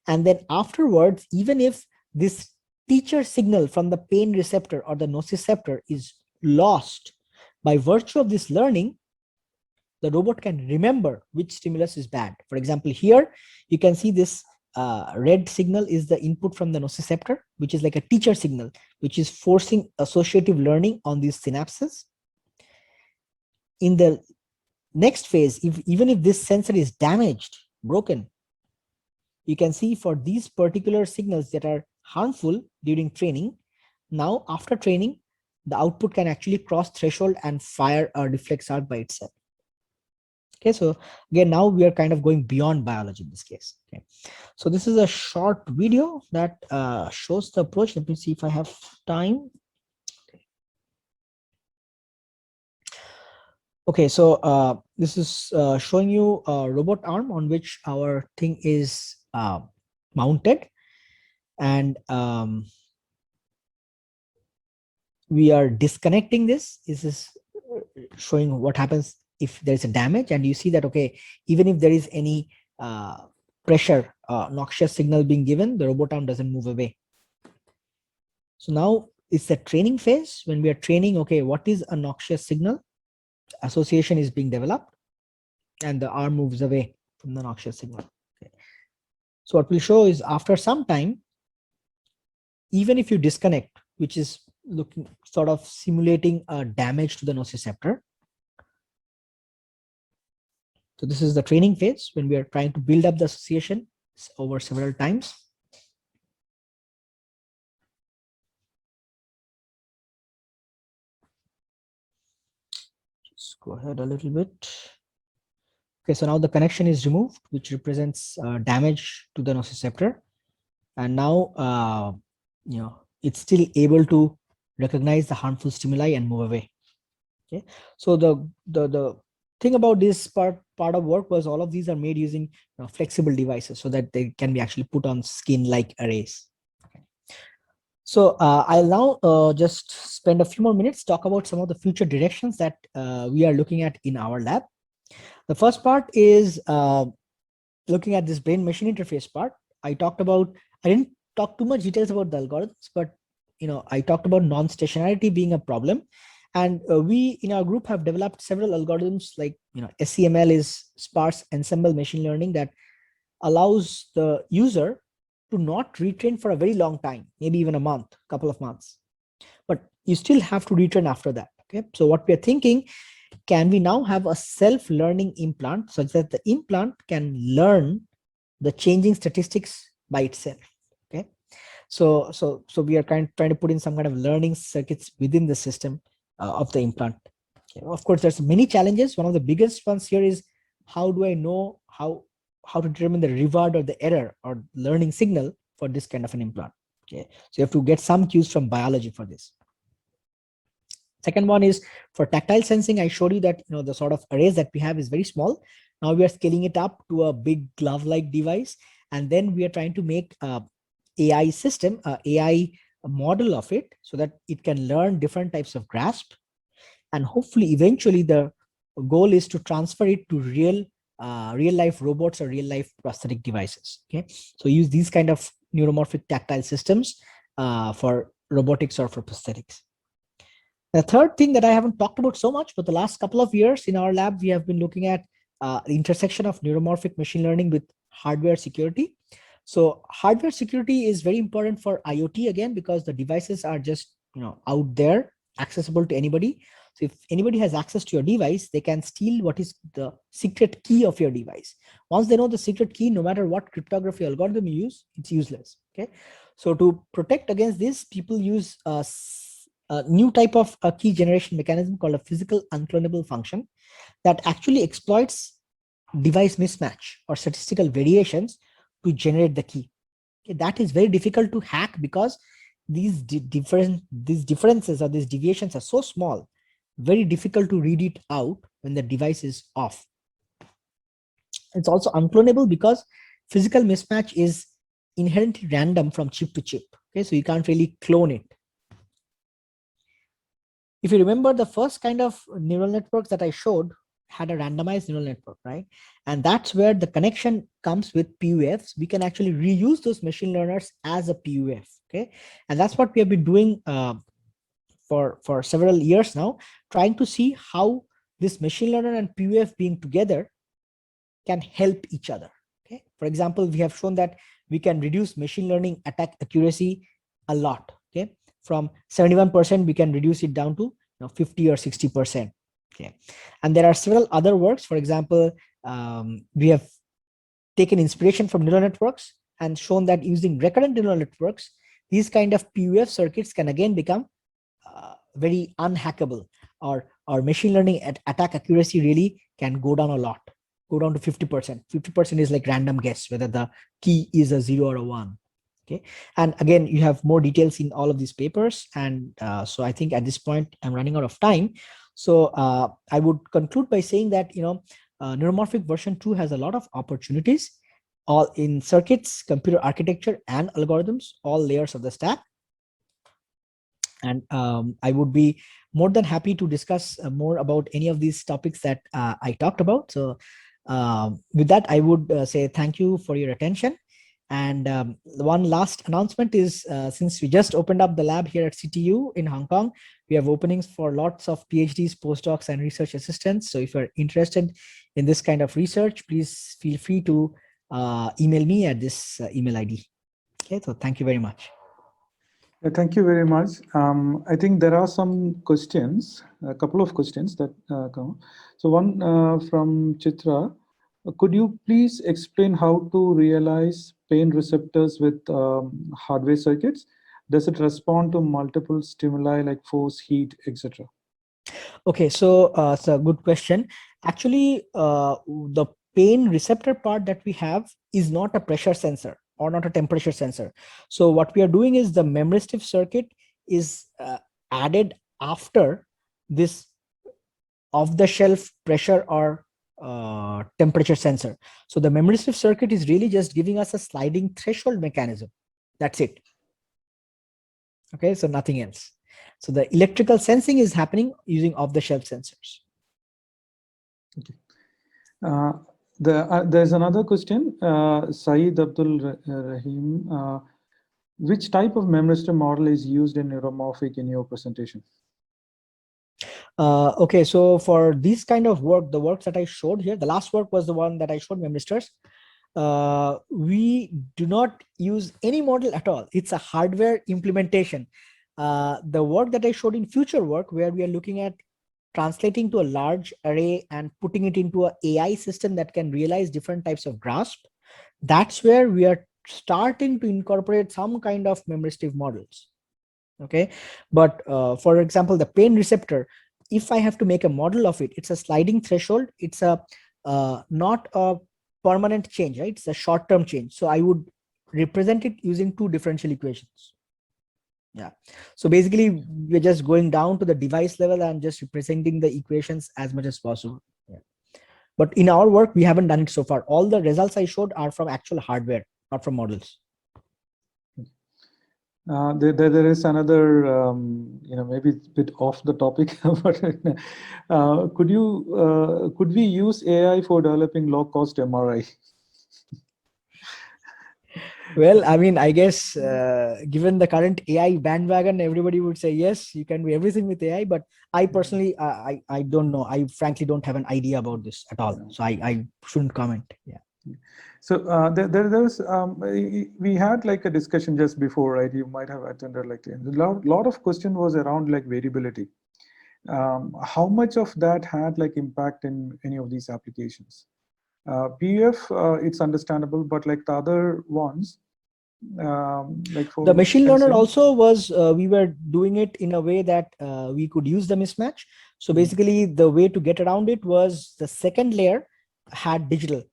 And then afterwards, even if this teacher signal from the pain receptor or the nociceptor is lost, by virtue of this learning, the robot can remember which stimulus is bad. For example, here you can see this red signal is the input from the nociceptor, which is like a teacher signal, which is forcing associative learning on these synapses. In the next phase, even if this sensor is damaged, broken, you can see for these particular signals that are harmful during training, now after training, the output can actually cross threshold and fire a reflex arc by itself. Okay, so again, now we are kind of going beyond biology in this case. Okay, so this is a short video that shows the approach. Let me see if I have time. Okay, so this is showing you a robot arm on which our thing is mounted, and we are disconnecting this. This is showing what happens if there's a damage, and you see that, okay, even if there is any pressure, noxious signal being given, the robot arm doesn't move away. So now it's the training phase when we are training, okay, what is a noxious signal? Association is being developed and the arm moves away from the noxious signal. Okay. So what we'll show is after some time, even if you disconnect, which is looking sort of simulating a damage to the nociceptor. So this is the training phase when we are trying to build up the association over several times. go ahead a little bit. Okay, so now the connection is removed, which represents damage to the nociceptor. And now, it's still able to recognize the harmful stimuli and move away. Okay, so the thing about this part of work was all of these are made using flexible devices so that they can be actually put on skin like arrays. Okay. So I'll now just spend a few more minutes talk about some of the future directions that we are looking at in our lab. The first part is looking at this brain-machine interface part. I didn't talk too much details about the algorithms, but I talked about non-stationarity being a problem. And we in our group have developed several algorithms like, SCML is sparse ensemble machine learning that allows the user to not retrain for a very long time, maybe even a month, couple of months, but you still have to retrain after that. Okay, so what we are thinking, can we now have a self-learning implant such that the implant can learn the changing statistics by itself? Okay, so we are trying to put in some kind of learning circuits within the system of the implant. Okay. Of course, there's many challenges. One of the biggest ones here is, how do I know how to determine the reward or the error or learning signal for this kind of an implant? Okay, so you have to get some cues from biology for this. Second one is for tactile sensing. I showed you that the sort of arrays that we have is very small. Now we are scaling it up to a big glove-like device, and then we are trying to make AI system, AI model of it, so that it can learn different types of grasp, and hopefully eventually the goal is to transfer it to real life robots or real life prosthetic devices. Okay, so use these kind of neuromorphic tactile systems for robotics or for prosthetics. The third thing that I haven't talked about so much, but the last couple of years in our lab, we have been looking at the intersection of neuromorphic machine learning with hardware security. So hardware security is very important for IoT, again, because the devices are just out there, accessible to anybody. So if anybody has access to your device, they can steal what is the secret key of your device. Once they know the secret key, no matter what cryptography algorithm you use, it's useless. Okay, so to protect against this, people use a new type of a key generation mechanism called a physical unclonable function that actually exploits device mismatch or statistical variations to generate the key. Okay, that is very difficult to hack because these differences or these deviations are so small, very difficult to read it out when the device is off. It's also unclonable because physical mismatch is inherently random from chip to chip. Okay, so you can't really clone it. If you remember, the first kind of neural networks that I showed had a randomized neural network, right? And that's where the connection comes with PUFs. We can actually reuse those machine learners as a PUF, okay? And that's what we have been doing for several years now, trying to see how this machine learner and PUF being together can help each other, okay? For example, we have shown that we can reduce machine learning attack accuracy a lot, okay? From 71%, we can reduce it down to 50 or 60%. Okay, and there are several other works. For example, we have taken inspiration from neural networks and shown that using recurrent neural networks, these kind of PUF circuits can again become very unhackable, or machine learning attack accuracy really can go down a lot, go down to 50%. 50% is like random guess whether the key is a 0 or a 1. Okay, and again, you have more details in all of these papers. And so I think at this point I'm running out of time. So I would conclude by saying that neuromorphic version 2 has a lot of opportunities, all in circuits, computer architecture, and algorithms, all layers of the stack. And I would be more than happy to discuss more about any of these topics that I talked about. So with that, I would say thank you for your attention. And one last announcement is, since we just opened up the lab here at CTU in Hong Kong, we have openings for lots of PhDs, postdocs, and research assistants. So if you're interested in this kind of research, please feel free to email me at this email ID. Okay, so thank you very much. Thank you very much. I think there are some questions, a couple of questions that come. So one from Chitra. Could you please explain how to realize pain receptors with hardware circuits? Does it respond to multiple stimuli like force, heat, etc.? Okay, so it's a good question. Actually, the pain receptor part that we have is not a pressure sensor or not a temperature sensor. So what we are doing is the memoristive circuit is added after this off-the-shelf pressure or temperature sensor. So the memoristive circuit is really just giving us a sliding threshold mechanism. That's it. Okay, so nothing else. So the electrical sensing is happening using off-the-shelf sensors. Okay. There's another question, Saeed Abdul Rahim. Which type of memristive model is used in Neuromorphic in your presentation? Okay, so for this kind of work, the works that I showed here, the last work was the one that I showed memristors. We do not use any model at all. It's a hardware implementation. The work that I showed in future work, where we are looking at translating to a large array and putting it into an AI system that can realize different types of grasp, that's where we are starting to incorporate some kind of memristive models. Okay, but for example, the pain receptor, if I have to make a model of it, it's a sliding threshold. It's a not a permanent change, right? It's a short-term change. So I would represent it using two differential equations. Yeah. So basically, we're just going down to the device level and just representing the equations as much as possible. Yeah. But in our work, we haven't done it so far. All the results I showed are from actual hardware, not from models. There is another, maybe a bit off the topic, but could we use AI for developing low-cost MRI? Well, I mean, I guess given the current AI bandwagon, everybody would say yes, you can do everything with AI. But I personally, I don't know. I frankly don't have an idea about this at all, so I shouldn't comment. Yeah. So there was we had like a discussion just before, right? You might have attended like a lot of question was around like variability. How much of that had like impact in any of these applications? PUF, it's understandable, but like the other ones, like for The machine learner sensing, also was we were doing it in a way that we could use the mismatch. So basically, the way to get around it was the second layer had digital.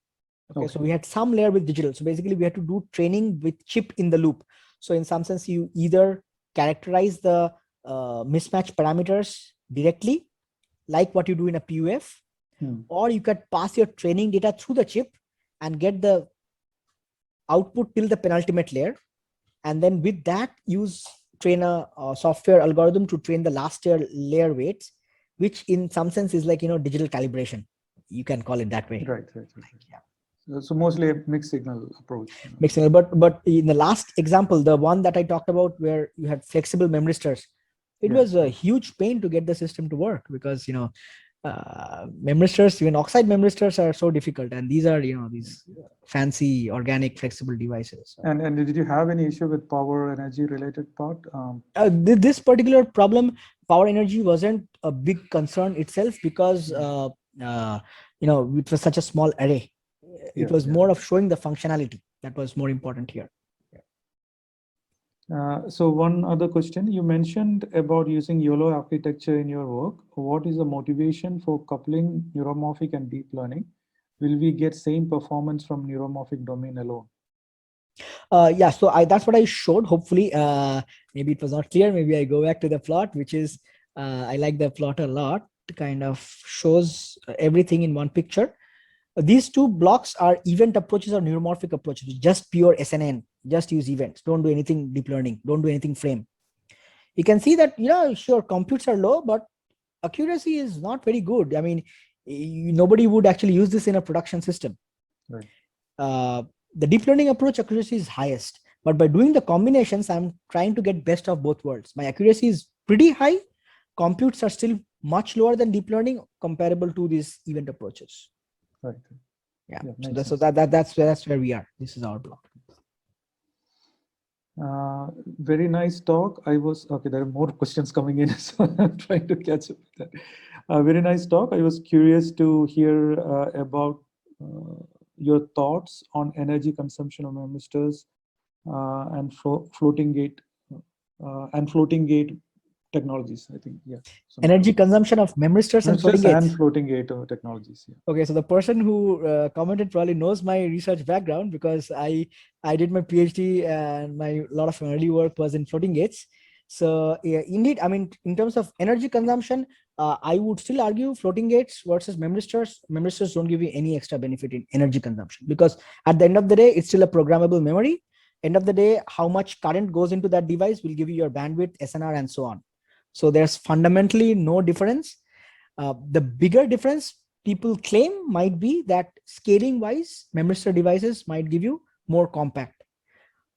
Okay, so we had some layer with digital. So basically, we had to do training with chip in the loop. So in some sense, you either characterize the mismatch parameters directly, like what you do in a PUF, or you could pass your training data through the chip and get the output till the penultimate layer. And then with that, train a software algorithm to train the last layer weights, which in some sense is like, digital calibration. You can call it that way. Right. Yeah. So mostly a mixed signal approach. Mixed signal, but in the last example, the one that I talked about where you had flexible memristors, it was a huge pain to get the system to work because, memristors, even oxide memristors are so difficult, and these are these fancy organic flexible devices. And did you have any issue with power energy related part? This particular problem, power energy, wasn't a big concern itself because it was such a small array. It was more of showing the functionality that was more important here. So one other question, you mentioned about using YOLO architecture in your work. What is the motivation for coupling neuromorphic and deep learning? Will we get same performance from neuromorphic domain alone? Yeah, so that's what I showed. Hopefully, maybe it was not clear. Maybe I go back to the plot, which is, I like the plot a lot. It kind of shows everything in one picture. These two blocks are event approaches or neuromorphic approaches, just pure SNN, just use events. Don't do anything deep learning. Don't do anything frame. You can see that, sure, computes are low, but accuracy is not very good. I mean, nobody would actually use this in a production system. Right. The deep learning approach accuracy is highest, but by doing the combinations, I'm trying to get best of both worlds. My accuracy is pretty high. Computes are still much lower than deep learning comparable to these event approaches. Right. Yeah. So that's where we are. This is our block. Very nice talk. There are more questions coming in, so I'm trying to catch up with that. Very nice talk. I was curious to hear about your thoughts on energy consumption of memristors and floating gate technologies, I think. Yeah. Energy consumption of memristors and floating gates. And floating gate technologies. Yeah. Okay, so the person who commented probably knows my research background, because I did my PhD and my lot of my early work was in floating gates. So yeah, indeed, I mean, in terms of energy consumption, I would still argue floating gates versus memristors. Memristors don't give you any extra benefit in energy consumption, because at the end of the day, it's still a programmable memory. End of the day, how much current goes into that device will give you your bandwidth, SNR, and so on. So there's fundamentally no difference. The bigger difference people claim might be that scaling wise, memristor devices might give you more compact,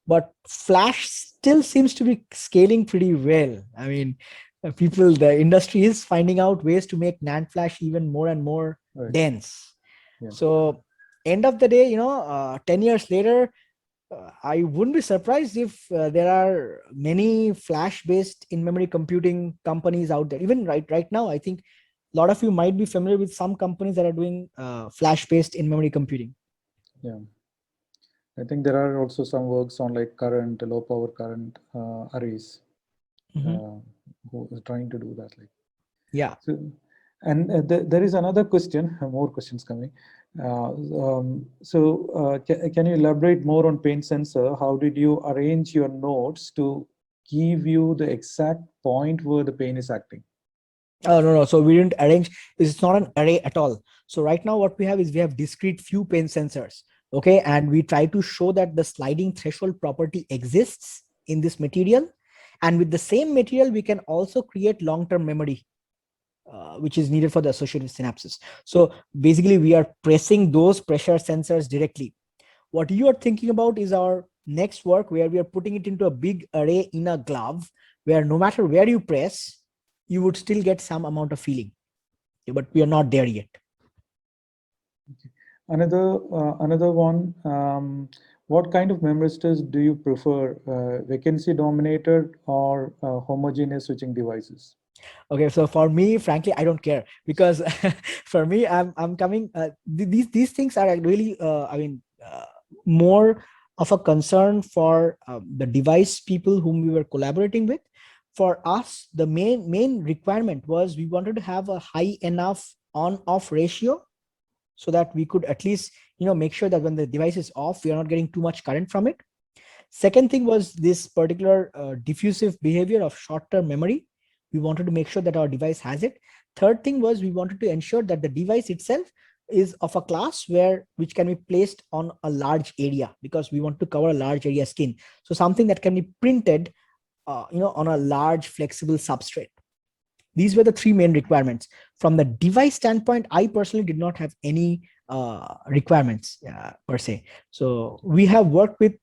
but flash still seems to be scaling pretty well. I mean, the industry is finding out ways to make NAND flash even more and more dense. Yeah. So end of the day, 10 years later, I wouldn't be surprised if there are many flash-based in-memory computing companies out there. Even right now, I think a lot of you might be familiar with some companies that are doing flash-based in-memory computing. Yeah, I think there are also some works on like low power current arrays, who is trying to do that. Like, yeah. So, and there is another question, more questions coming. Can you elaborate more on pain sensor? How did you arrange your nodes to give you the exact point where the pain is acting? Oh, no. So we didn't arrange. It's not an array at all. So right now what we have is we have discrete few pain sensors. Okay. And we try to show that the sliding threshold property exists in this material. And with the same material, we can also create long-term memory, which is needed for the associated synapses. So basically we are pressing those pressure sensors directly. What you are thinking about is our next work, where we are putting it into a big array in a glove, where no matter where you press, you would still get some amount of feeling, but we are not there yet. Okay. Another one, what kind of memristors do you prefer, vacancy dominated or homogeneous switching devices? Okay, so for me, frankly, I don't care, because for me, I'm coming. These things are really, more of a concern for the device people whom we were collaborating with. For us, the main requirement was we wanted to have a high enough on-off ratio, so that we could at least make sure that when the device is off, we are not getting too much current from it. Second thing was this particular diffusive behavior of short-term memory. We wanted to make sure that our device has it. Third thing was we wanted to ensure that the device itself is of a class which can be placed on a large area, because we want to cover a large area skin. So something that can be printed on a large flexible substrate. These were the three main requirements. From the device standpoint, I personally did not have any requirements per se. So we have worked with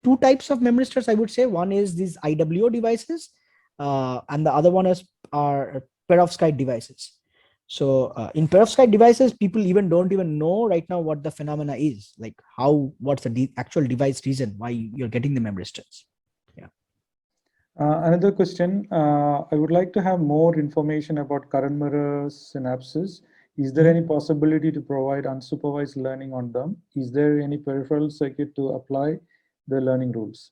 two types of memristors, I would say. One is these IWO devices, and the other one is our perovskite devices. So in perovskite devices, people don't even know right now what the phenomena is, like what's the actual device reason why you're getting the memristors. Yeah. Another question, I would like to have more information about current mirror synapses. Is there any possibility to provide unsupervised learning on them? Is there any peripheral circuit to apply the learning rules?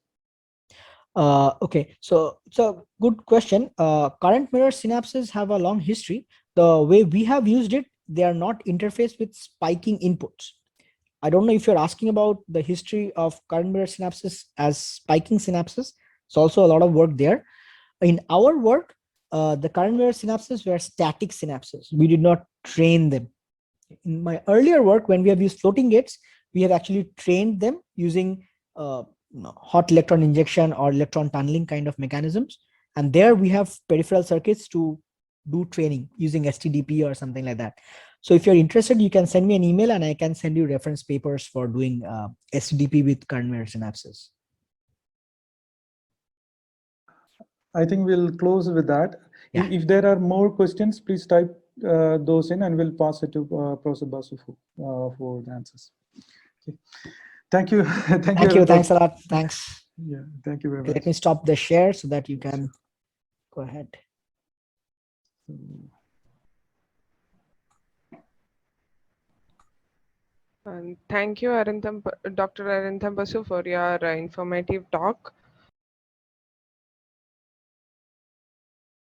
Okay, so it's a good question. Current mirror synapses have a long history. The way we have used it, they are not interfaced with spiking inputs. I don't know if you're asking about the history of current mirror synapses as spiking synapses. It's also a lot of work there. In our work, the current mirror synapses were static synapses. We did not train them. In my earlier work, when we have used floating gates, we have actually trained them using hot electron injection or electron tunneling kind of mechanisms. And there we have peripheral circuits to do training using STDP or something like that. So if you're interested, you can send me an email and I can send you reference papers for doing STDP with current mirror synapses. I think we'll close with that. Yeah. If there are more questions, please type those in and we'll pass it to Professor Basu for the answers. Okay. Thank you. Thank you. Thanks a lot. Thanks. Yeah, thank you very much. Let me stop the share so that you can go ahead. And thank you, Dr. Arintham Basu, for your informative talk.